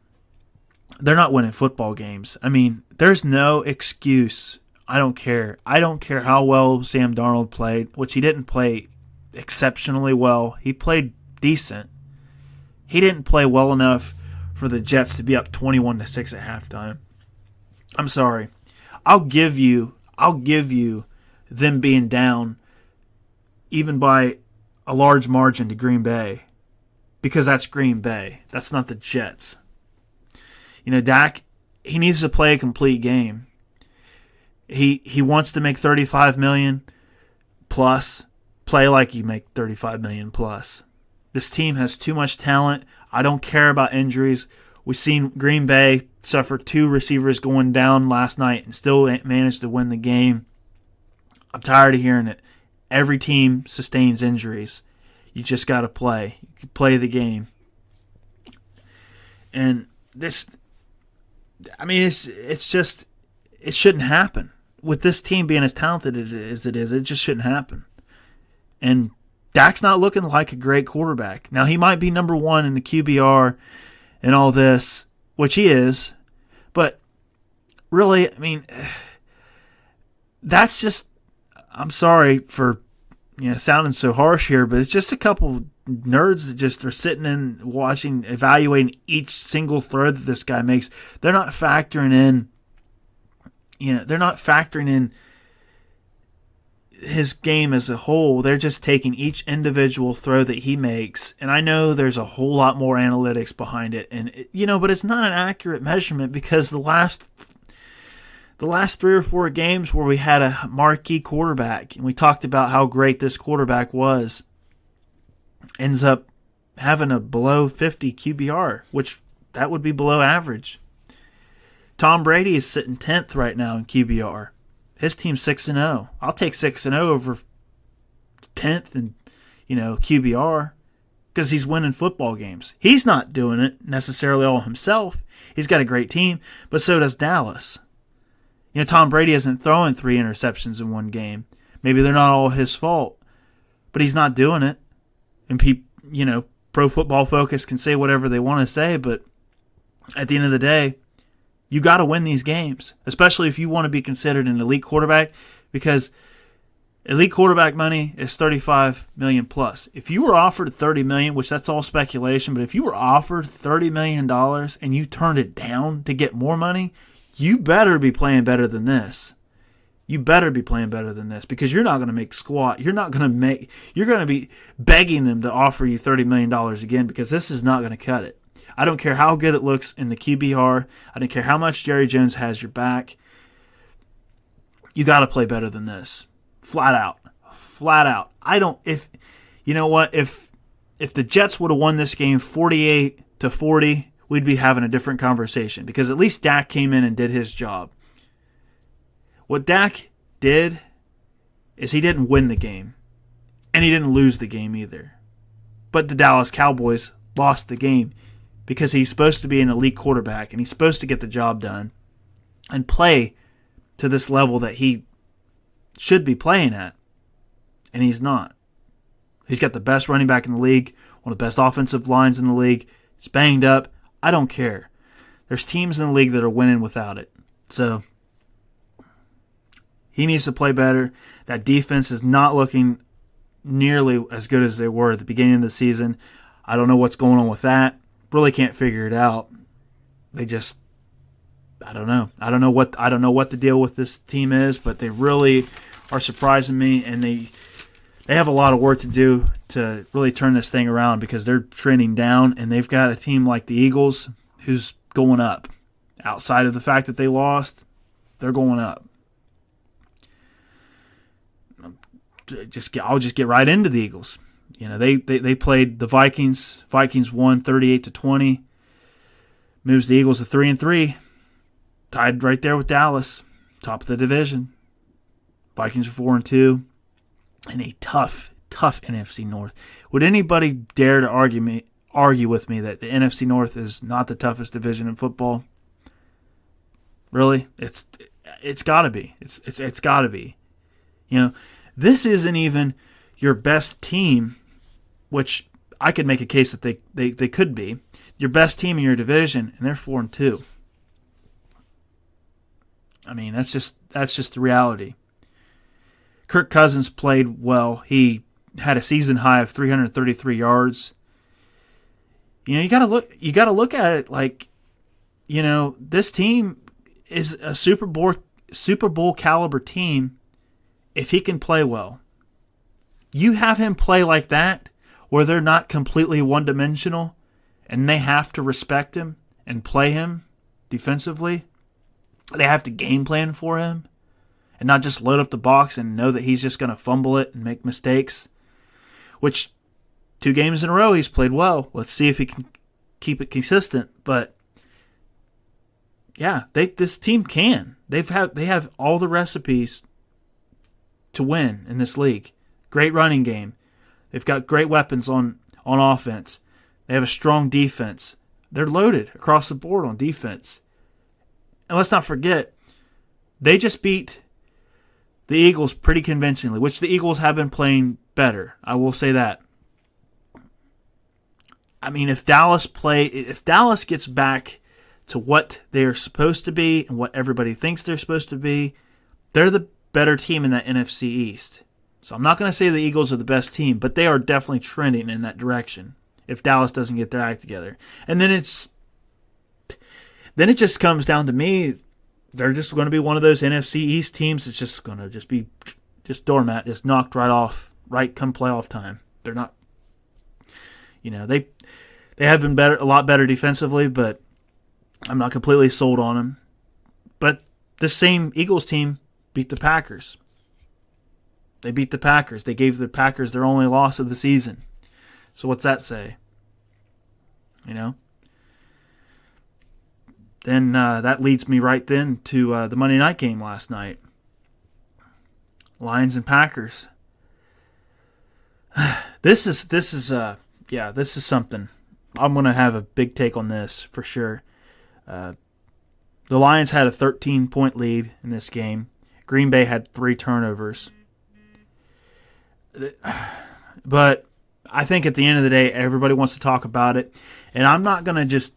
they're not winning football games. I mean, there's no excuse. I don't care. I don't care how well Sam Darnold played, which he didn't play exceptionally well. He played decent. He didn't play well enough for the Jets to be up 21-6 at halftime. I'm sorry. I'll give you them being down even by a large margin to Green Bay because that's Green Bay. That's not the Jets. Dak, he needs to play a complete game. He wants to make $35 million plus, play like he make $35 million plus. This team has too much talent. I don't care about injuries. We've seen Green Bay suffer 2 receivers going down last night and still managed to win the game. I'm tired of hearing it. Every team sustains injuries. You just got to play. You can play the game. And this, I mean, it's just, it shouldn't happen. With this team being as talented as it is, it just shouldn't happen. And Dak's not looking like a great quarterback. Now, he might be number 1 in the QBR and all this, which he is. But really, I mean, that's just, I'm sorry for sounding so harsh here, but it's just a couple nerds that just are sitting and watching, evaluating each single throw that this guy makes. They're not factoring in, his game as a whole. They're just taking each individual throw that he makes, and I know there's a whole lot more analytics behind it, and but it's not an accurate measurement because the last 3 or 4 games where we had a marquee quarterback and we talked about how great this quarterback was, ends up having a below 50 QBR, which that would be below average. Tom Brady is sitting 10th right now in QBR. His team's 6-0. I'll take 6-0 over 10th in, QBR because he's winning football games. He's not doing it necessarily all himself. He's got a great team, but so does Dallas. Tom Brady isn't throwing 3 interceptions in one game. Maybe they're not all his fault, but he's not doing it. And Pro Football Focus can say whatever they want to say, but at the end of the day, you got to win these games, especially if you want to be considered an elite quarterback, because Elite quarterback money is $35 million plus. If you were offered $30 million, which that's all speculation, but if you were offered $30 million and you turned it down to get more money, you better be playing better than this. You better be playing better than this, because you're not going to make squat. You're going to be begging them to offer you $30 million again, because this is not going to cut it. I don't care how good it looks in the QBR. I don't care how much Jerry Jones has your back. You got to play better than this. Flat out. If the Jets would have won this game 48-40, we'd be having a different conversation, because at least Dak came in and did his job. What Dak did is he didn't win the game, and he didn't lose the game either. But the Dallas Cowboys lost the game because he's supposed to be an elite quarterback, and he's supposed to get the job done and play to this level that he should be playing at, and he's not. He's got the best running back in the league, one of the best offensive lines in the league. He's banged up. I don't care. There's teams in the league that are winning without it. So he needs to play better. That defense is not looking nearly as good as they were at the beginning of the season. I don't know what's going on with that. Really can't figure it out. I don't know. I don't know what the deal with this team is, but they really are surprising me, and they have a lot of work to do to really turn this thing around, because they're trending down, and they've got a team like the Eagles who's going up. Outside of the fact that they lost, they're going up. I'll just get right into the Eagles. They played the Vikings. Vikings won 38-20. Moves the Eagles to 3-3. Tied right there with Dallas, top of the division. Vikings are 4-2, and a tough NFC North. Would anybody dare to argue with me that the NFC North is not the toughest division in football? Really, it's got to be. It's got to be. This isn't even your best team, which I could make a case that they could be your best team in your division, and they're 4-2. I mean, that's just the reality. Kirk Cousins played well. He had a season high of 333 yards. You got to look at it like, this team is a Super Bowl caliber team if he can play well. You have him play like that, where they're not completely one-dimensional, and they have to respect him and play him defensively. They have to game plan for him and not just load up the box and know that he's just going to fumble it and make mistakes, which 2 games in a row he's played well. Let's see if he can keep it consistent. But, yeah, this team can. They have all the recipes to win in this league. Great running game. They've got great weapons on offense. They have a strong defense. They're loaded across the board on defense. And let's not forget, they just beat the Eagles pretty convincingly, which the Eagles have been playing better. I will say that. I mean, if Dallas gets back to what they're supposed to be and what everybody thinks they're supposed to be, they're the better team in that NFC East. So I'm not going to say the Eagles are the best team, but they are definitely trending in that direction if Dallas doesn't get their act together. And then it just comes down to me. They're just going to be one of those NFC East teams that's just going to be doormat, just knocked right off, right come playoff time. They're not, they have been a lot better defensively, but I'm not completely sold on them. But the same Eagles team beat the Packers. They beat the Packers. They gave the Packers their only loss of the season. So what's that say? Then that leads me right then to the Monday night game last night. Lions and Packers. This is something. I'm going to have a big take on this for sure. The Lions had a 13-point lead in this game. Green Bay had 3 turnovers. But I think at the end of the day, everybody wants to talk about it. And I'm not going to just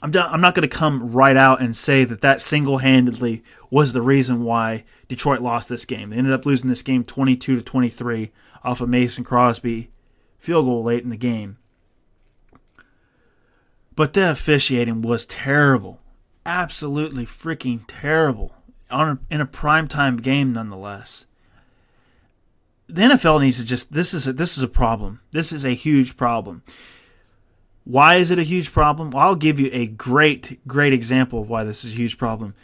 I'm not going to come right out and say that single-handedly was the reason why Detroit lost this game. They ended up losing this game 22-23 off a Mason Crosby field goal late in the game. But the officiating was terrible. Absolutely freaking terrible. In a primetime game, nonetheless. The NFL needs to this is a problem. This is a huge problem. Why is it a huge problem? Well, I'll give you a great example of why this is a huge problem.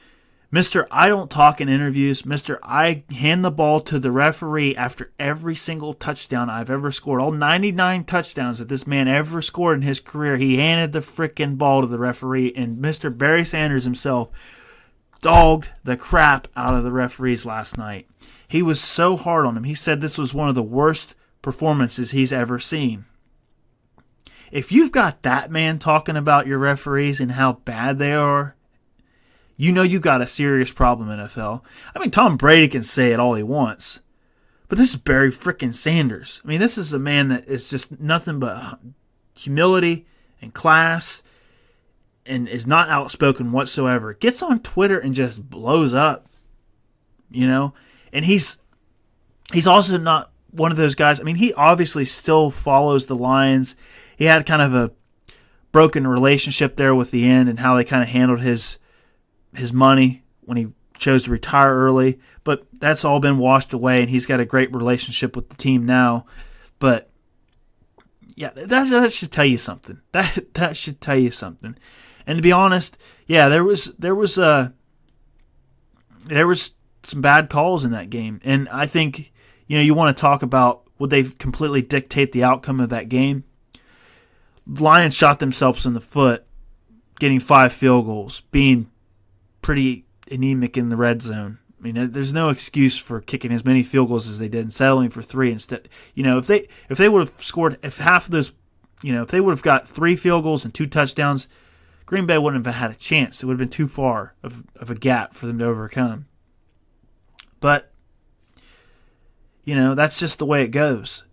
Mr. I don't talk in interviews. Mr. I hand the ball to the referee after every single touchdown I've ever scored. All 99 touchdowns that this man ever scored in his career, he handed the freaking ball to the referee, and Mr. Barry Sanders himself dogged the crap out of the referees last night. He was so hard on him. He said this was one of the worst performances he's ever seen. If you've got that man talking about your referees and how bad they are, you know you got a serious problem, NFL. I mean, Tom Brady can say it all he wants, but this is Barry frickin' Sanders. I mean, this is a man that is just nothing but humility and class and is not outspoken whatsoever. Gets on Twitter and just blows up, you know? And he's also not one of those guys. I mean, he obviously still follows the Lions. He had kind of a broken relationship there with the end and how they kind of handled his money when he chose to retire early. But that's all been washed away, and he's got a great relationship with the team now. But yeah, that should tell you something. That should tell you something. And to be honest, yeah, there was some bad calls in that game, and I think you want to talk about would they completely dictate the outcome of that game. Lions shot themselves in the foot, getting 5 field goals, being pretty anemic in the red zone. I mean, there's no excuse for kicking as many field goals as they did and settling for 3 instead. If they would have scored, if half of those, if they would have got 3 field goals and 2 touchdowns, Green Bay wouldn't have had a chance. It would have been too far of a gap for them to overcome. But, that's just the way it goes.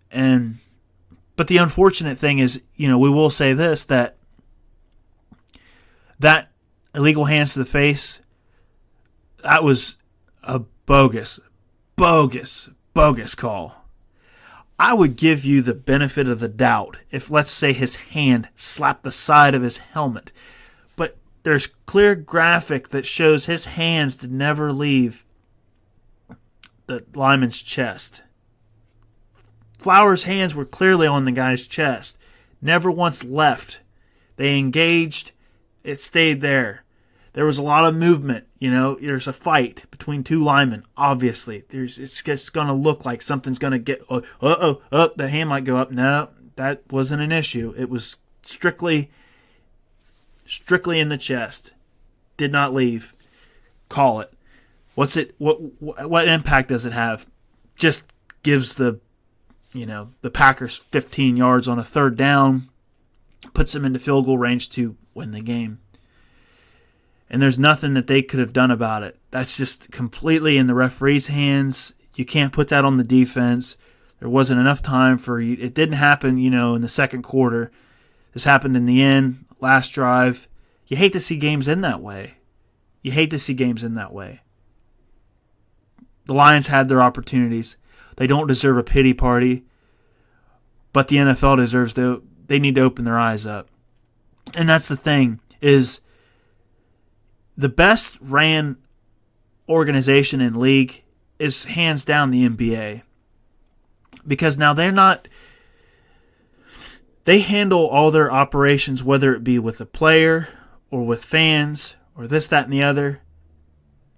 But the unfortunate thing is, we will say this, that illegal hands to the face, that was a bogus call. I would give you the benefit of the doubt if, let's say, his hand slapped the side of his helmet. But there's clear graphic that shows his hands did never leave the lineman's chest. Flowers' hands were clearly on the guy's chest. Never once left. They engaged. It stayed there. There was a lot of movement. There's a fight between 2 linemen. Obviously, it's just going to look like something's going to get. The hand might go up. No, that wasn't an issue. It was strictly in the chest. Did not leave. Call it. What's it? What impact does it have? Just gives the Packers 15 yards on a 3rd down, puts them into field goal range to win the game. And there's nothing that they could have done about it. That's just completely in the referee's hands. You can't put that on the defense. There wasn't enough time for you. It didn't happen, in the second quarter. This happened in the end, last drive. You hate to see games in that way. The Lions had their opportunities. They don't deserve a pity party, but the NFL deserves they need to open their eyes up. And that's the thing, is the best ran organization in league is hands down the NBA. Because now they handle all their operations, whether it be with a player or with fans or this, that, and the other.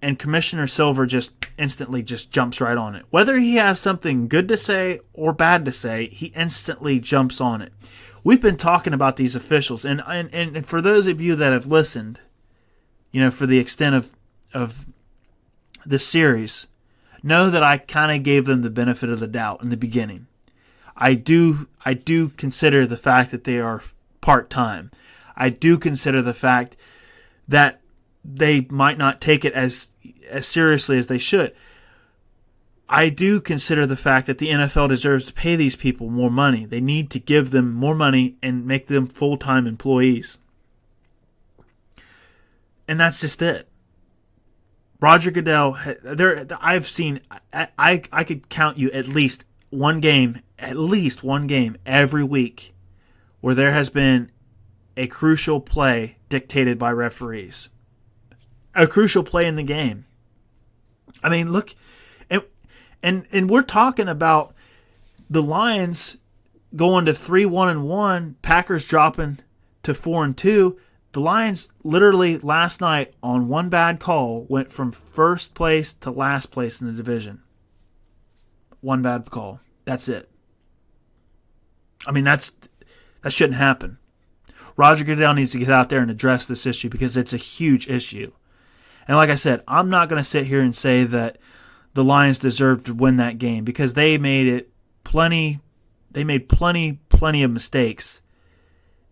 And Commissioner Silver just instantly jumps right on it. Whether he has something good to say or bad to say, he instantly jumps on it. We've been talking about these officials, and for those of you that have listened, for the extent of this series, know that I kind of gave them the benefit of the doubt in the beginning. I do consider the fact that they are part-time. I do consider the fact that they might not take it as seriously as they should. I do consider the fact that the NFL deserves to pay these people more money. They need to give them more money and make them full-time employees. And that's just it. Roger Goodell, I've seen, I could count you at least one game every week where there has been a crucial play dictated by referees. A crucial play in the game. I mean, look, and we're talking about the Lions going to 3-1-1, Packers dropping to 4-2. The Lions literally last night on one bad call went from first place to last place in the division. One bad call. That's it. I mean, that shouldn't happen. Roger Goodell needs to get out there and address this issue because it's a huge issue. And like I said, I'm not going to sit here and say that the Lions deserved to win that game because they made plenty of mistakes.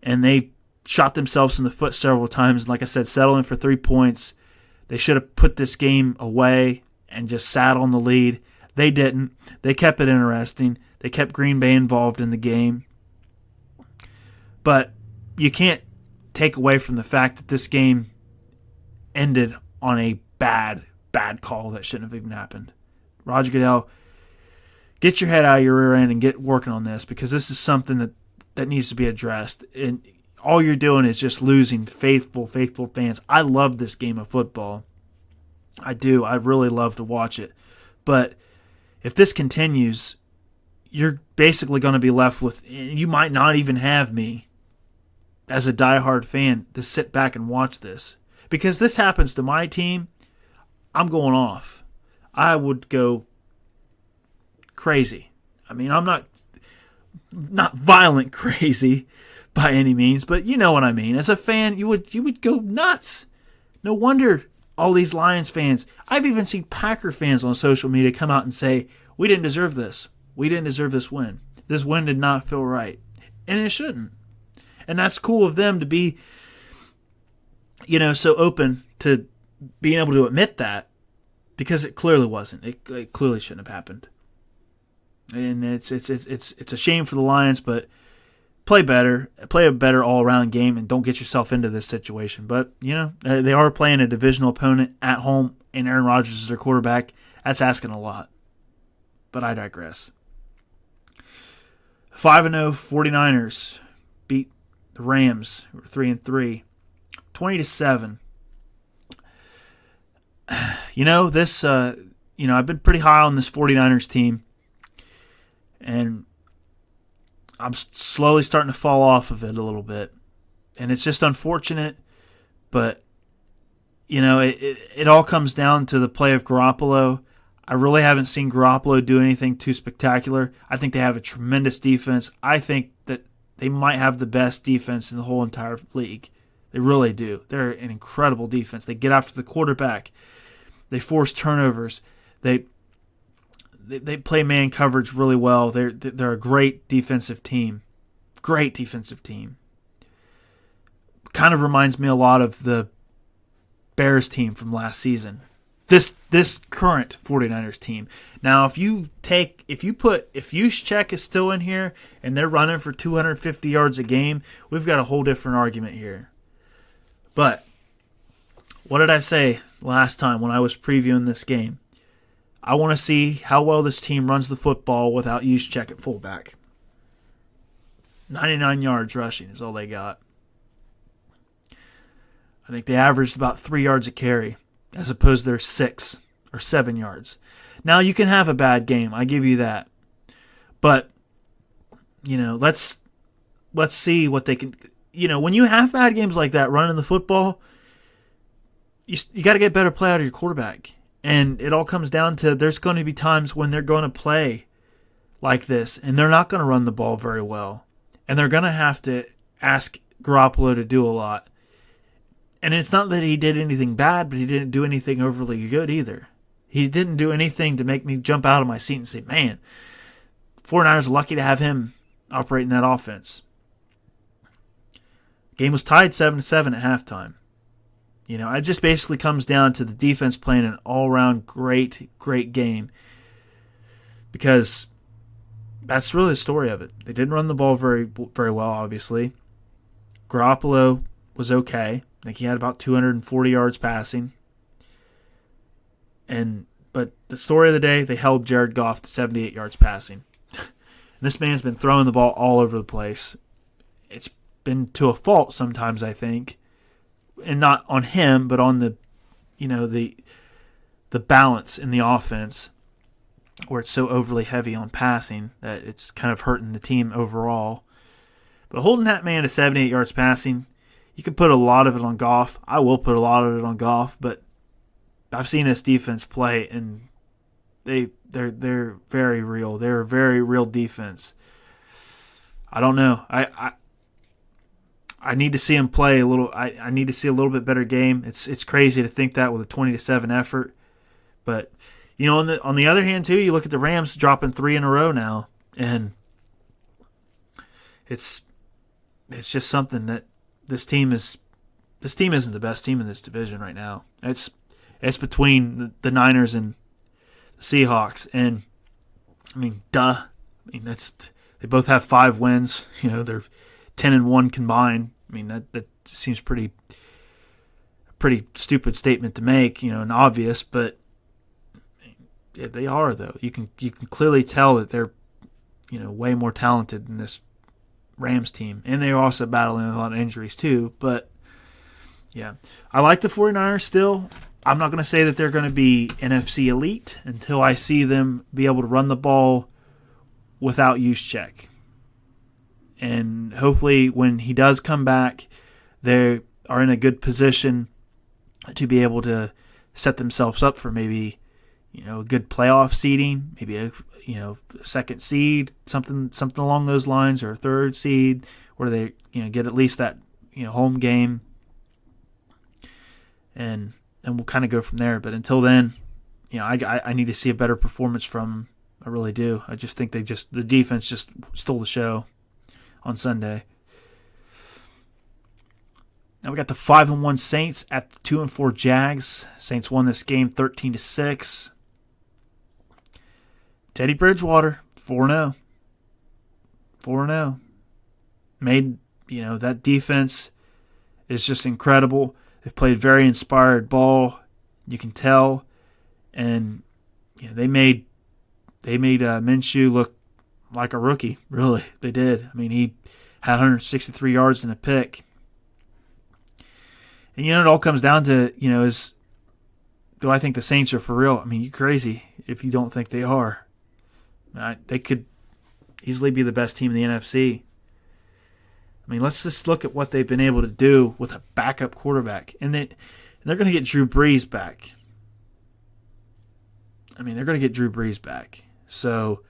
And they shot themselves in the foot several times. Like I said, settling for 3 points. They should have put this game away and just sat on the lead. They didn't. They kept it interesting. They kept Green Bay involved in the game. But you can't take away from the fact that this game ended on a bad call that shouldn't have even happened. Roger Goodell, get your head out of your rear end and get working on this because this is something that needs to be addressed. And all you're doing is just losing faithful fans. I love this game of football. I do. I really love to watch it. But if this continues, you're basically going to be left with, you might not even have me as a diehard fan to sit back and watch this. Because this happens to my team, I'm going off. I would go crazy. I mean, I'm not violent crazy by any means, but you know what I mean. As a fan, you would go nuts. No wonder all these Lions fans, I've even seen Packer fans on social media come out and say, we didn't deserve this. We didn't deserve this win. This win did not feel right. And it shouldn't. And that's cool of them to be, so open to being able to admit that because it clearly wasn't. It clearly shouldn't have happened. And it's a shame for the Lions, but play better. Play a better all-around game and don't get yourself into this situation. But, they are playing a divisional opponent at home and Aaron Rodgers is their quarterback. That's asking a lot. But I digress. 5-0 49ers beat the Rams, who were 3-3, 20-7. I've been pretty high on this 49ers team, and I'm slowly starting to fall off of it a little bit. And it's just unfortunate, but, it all comes down to the play of Garoppolo. I really haven't seen Garoppolo do anything too spectacular. I think they have a tremendous defense. I think that they might have the best defense in the whole entire league. They really do. They're an incredible defense. They get after the quarterback. They force turnovers. They play man coverage really well. They're a great defensive team. Great defensive team. Kind of reminds me a lot of the Bears team from last season. This current 49ers team. Now, if Juszczyk is still in here and they're running for 250 yards a game, we've got a whole different argument here. But what did I say last time when I was previewing this game? I want to see how well this team runs the football without Juszczyk at fullback. 99 yards rushing is all they got. I think they averaged about 3 yards a carry, as opposed to their 6 or 7 yards. Now, you can have a bad game. I give you that. But, let's see what they can... when you have bad games like that running the football, you got to get better play out of your quarterback. And it all comes down to there's going to be times when they're going to play like this, and they're not going to run the ball very well. And they're going to have to ask Garoppolo to do a lot. And it's not that he did anything bad, but he didn't do anything overly good either. He didn't do anything to make me jump out of my seat and say, man, 49ers are lucky to have him operating that offense. Game was tied 7-7 at halftime. It just basically comes down to the defense playing an all-around great game. Because that's really the story of it. They didn't run the ball very, very well, obviously. Garoppolo was okay. I think he had about 240 yards passing. But the story of the day, they held Jared Goff to 78 yards passing. This man's been throwing the ball all over the place. It's been to a fault sometimes, I think, and not on him, but on the balance in the offense, where it's so overly heavy on passing that it's kind of hurting the team overall. But holding that man to 78 yards passing, you can put a lot of it on Goff. I will put a lot of it on Goff, but I've seen this defense play, and they're very real. They're a very real defense. I don't know. I need to see him play a little. I need to see a little bit better game. It's crazy to think that with a 20-7 effort, but on the other hand too, you look at the Rams dropping 3 in a row now, and it's just something that this team isn't the best team in this division right now. It's between the Niners and the Seahawks, and they both have 5 wins. They're 10-1 combined. That seems pretty stupid statement to make, and obvious, but yeah, they are though. You can clearly tell that they're way more talented than this Rams team, and they're also battling a lot of injuries too. But yeah, I like the 49ers still. I'm not going to say that they're going to be NFC elite until I see them be able to run the ball without Juszczyk. And hopefully when he does come back, they are in a good position to be able to set themselves up for maybe, a good playoff seeding, maybe a second seed, something along those lines, or a third seed, where they get at least that home game, and we'll kind of go from there. But until then, I need to see a better performance from them. I really do. I just think the defense just stole the show on Sunday. Now we got the 5-1 Saints at the 2-4 Jags. Saints won this game 13-6. Teddy Bridgewater, 4-0. 4-0. Made, that defense is just incredible. They've played very inspired ball. You can tell. And they made Minshew look like a rookie, really. They did. He had 163 yards and a pick. And it all comes down to, do I think the Saints are for real? You're crazy if you don't think they are. They could easily be the best team in the NFC. Let's just look at what they've been able to do with a backup quarterback. And they're going to get Drew Brees back. They're going to get Drew Brees back. So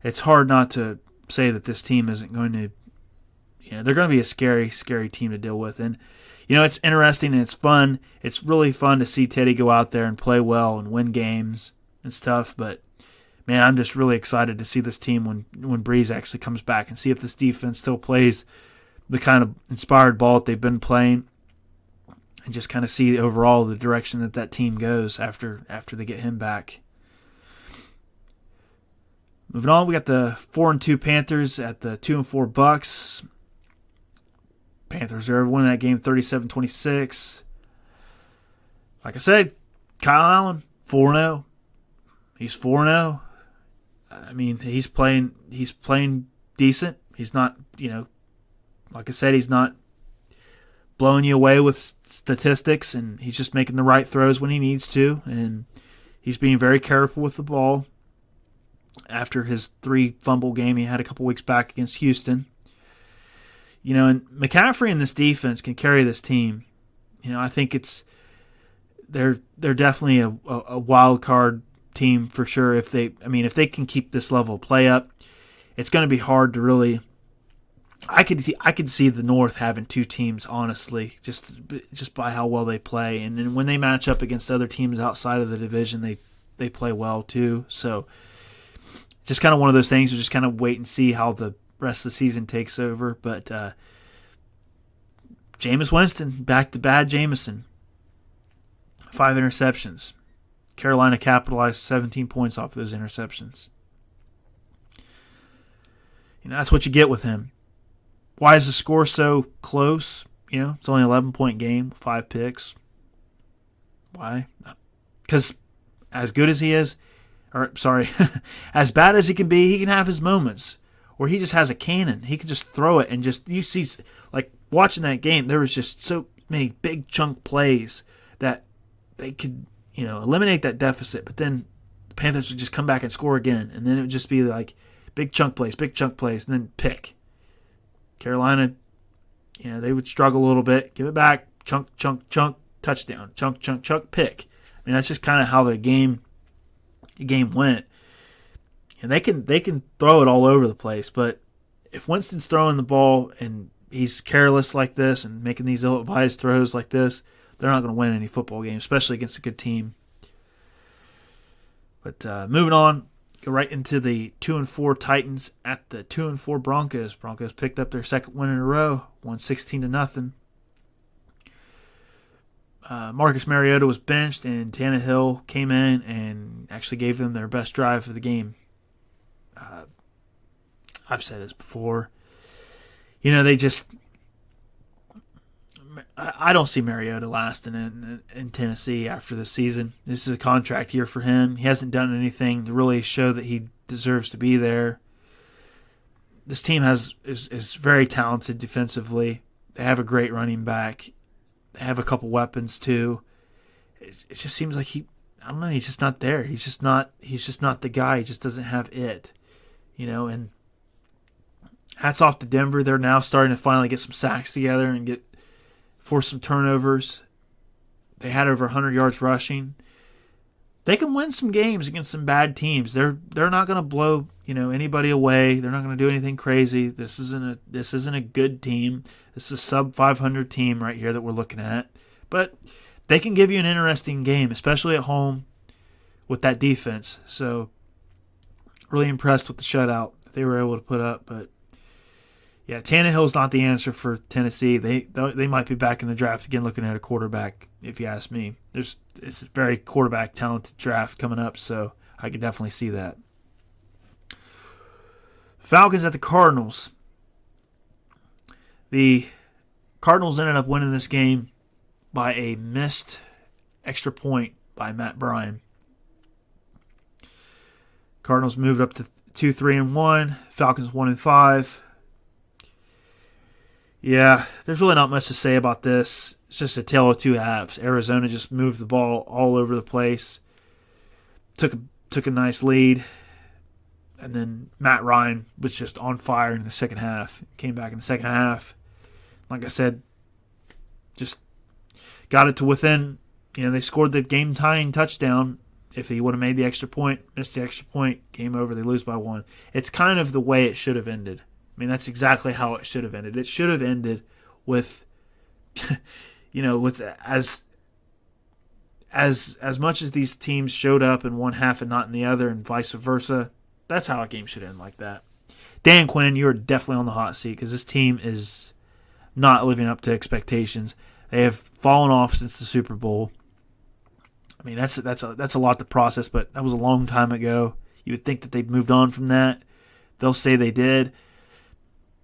it's hard not to say that this team isn't going to, they're going to be a scary, scary team to deal with. And, it's interesting and it's fun. It's really fun to see Teddy go out there and play well and win games and stuff. But, man, I'm just really excited to see this team when Brees actually comes back, and see if this defense still plays the kind of inspired ball that they've been playing, and just kind of see overall the direction that team goes after they get him back. Moving on, we got the 4-2 Panthers at the 2-4 Bucks. Panthers are winning that game 37-26. Like I said, Kyle Allen, 4-0. He's 4-0. He's playing decent. He's not, like I said, he's not blowing you away with statistics, and he's just making the right throws when he needs to, and he's being very careful with the ball after his 3 fumble game he had a couple weeks back against Houston. And McCaffrey and this defense can carry this team. I think they're definitely a wild card team for sure. If they can keep this level of play up, it's going to be hard to really. I could see the North having 2 teams, honestly, just by how well they play, and then when they match up against other teams outside of the division, they play well too. So, just kind of one of those things. You just kind of wait and see how the rest of the season takes over. But Jameis Winston, back to bad Jameson. 5 interceptions. Carolina capitalized 17 points off of those interceptions. That's what you get with him. Why is the score so close? It's only an 11-point game, 5 picks. Why? Because as good as he is, as bad as he can be, he can have his moments where he just has a cannon. He can just throw it and just, you see, like watching that game, there was just so many big chunk plays that they could, eliminate that deficit. But then the Panthers would just come back and score again. And then it would just be like big chunk plays, and then pick. Carolina, they would struggle a little bit. Give it back, chunk, touchdown, chunk, pick. I mean, that's just kind of how the game went. And they can throw it all over the place, but if Winston's throwing the ball and he's careless like this and making these ill-advised throws like this, they're not going to win any football game, especially against a good team. But moving on, go right into the 2-4 Titans at the 2-4 Broncos. Broncos picked up their second win in a row, won 16-0. Marcus Mariota was benched, and Tannehill came in and actually gave them their best drive of the game. I've said this before. They just... I don't see Mariota lasting in Tennessee after this season. This is a contract year for him. He hasn't done anything to really show that he deserves to be there. This team is very talented defensively. They have a great running back. They have a couple weapons too. It just seems like he's just not there. He's just not the guy. He just doesn't have it. And hats off to Denver. They're now starting to finally get some sacks together and force some turnovers. They had over 100 yards rushing. They can win some games against some bad teams. They're not going to blow anybody away. They're not going to do anything crazy. This isn't a good team. This is a sub 500 team right here that we're looking at. But they can give you an interesting game, especially at home with that defense. So really impressed with the shutout that they were able to put up. But yeah, Tannehill's not the answer for Tennessee. They might be back in the draft again looking at a quarterback, if you ask me. It's a very quarterback talented draft coming up, so I could definitely see that. Falcons at the Cardinals. The Cardinals ended up winning this game by a missed extra point by Matt Bryan. Cardinals moved up to 2-3-1. Falcons 1-5. Yeah, there's really not much to say about this. It's just a tale of two halves. Arizona just moved the ball all over the place. Took a nice lead. And then Matt Ryan was just on fire in the second half. Came back in the second half. Like I said, just got it to within. They scored the game-tying touchdown. If he would have made the extra point, missed the extra point, game over, they lose by 1. It's kind of the way it should have ended. I mean, that's exactly how it should have ended. It should have ended with, with as much as these teams showed up in one half and not in the other, and vice versa. That's how a game should end, like that. Dan Quinn, you're definitely on the hot seat because this team is not living up to expectations. They have fallen off since the Super Bowl. I mean, that's a lot to process, but that was a long time ago. You would think that they've moved on from that. They'll say they did.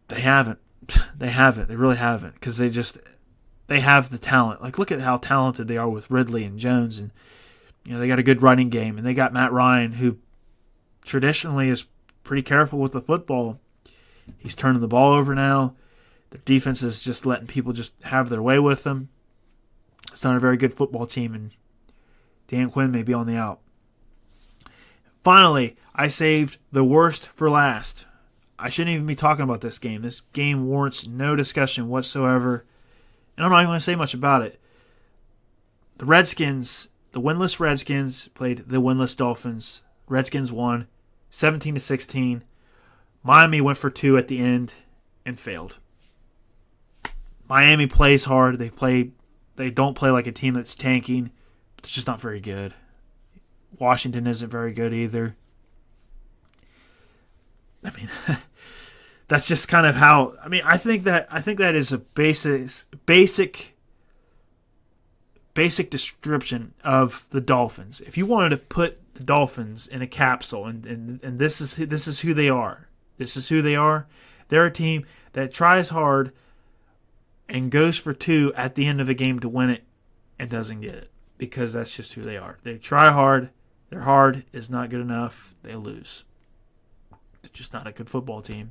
They haven't. They haven't. They really haven't because they have the talent. Like, look at how talented they are with Ridley and Jones, and they got a good running game, and they got Matt Ryan, who traditionally is pretty careful with the football. He's turning the ball over now. Their defense is just letting people just have their way with them. It's not a very good football team, and Dan Quinn may be on the out. Finally, I saved the worst for last. I shouldn't even be talking about this game. This game warrants no discussion whatsoever, and I'm not even going to say much about it. The Redskins, the winless Redskins, played the winless Dolphins. Redskins won 17-16. Miami went for 2 at the end and failed. Miami plays hard. They don't play like a team that's tanking. It's just not very good. Washington isn't very good either. I mean, that's just kind of how. I mean, I think that is a basic description of the Dolphins. If you wanted to put the Dolphins in a capsule, and this is who they are. This is who they are. They're a team that tries hard and goes for 2 at the end of a game to win it and doesn't get it, because that's just who they are. They try hard. Their hard is not good enough. They lose. They're just not a good football team.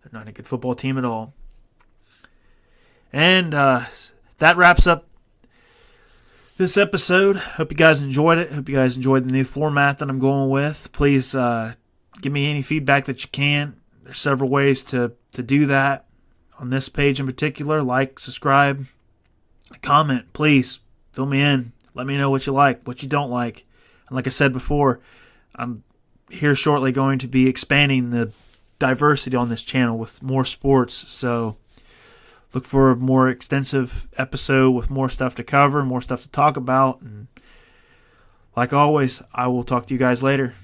They're not a good football team at all. And that wraps up this episode. Hope you guys enjoyed it. Hope you guys enjoyed the new format that I'm going with. Please give me any feedback that you can. There's several ways to do that. On this page in particular, like, subscribe, comment. Please fill me in. Let me know what you like, what you don't like. And like I said before, I'm here shortly going to be expanding the diversity on this channel with more sports. So look for a more extensive episode with more stuff to cover, more stuff to talk about. And like always, I will talk to you guys later.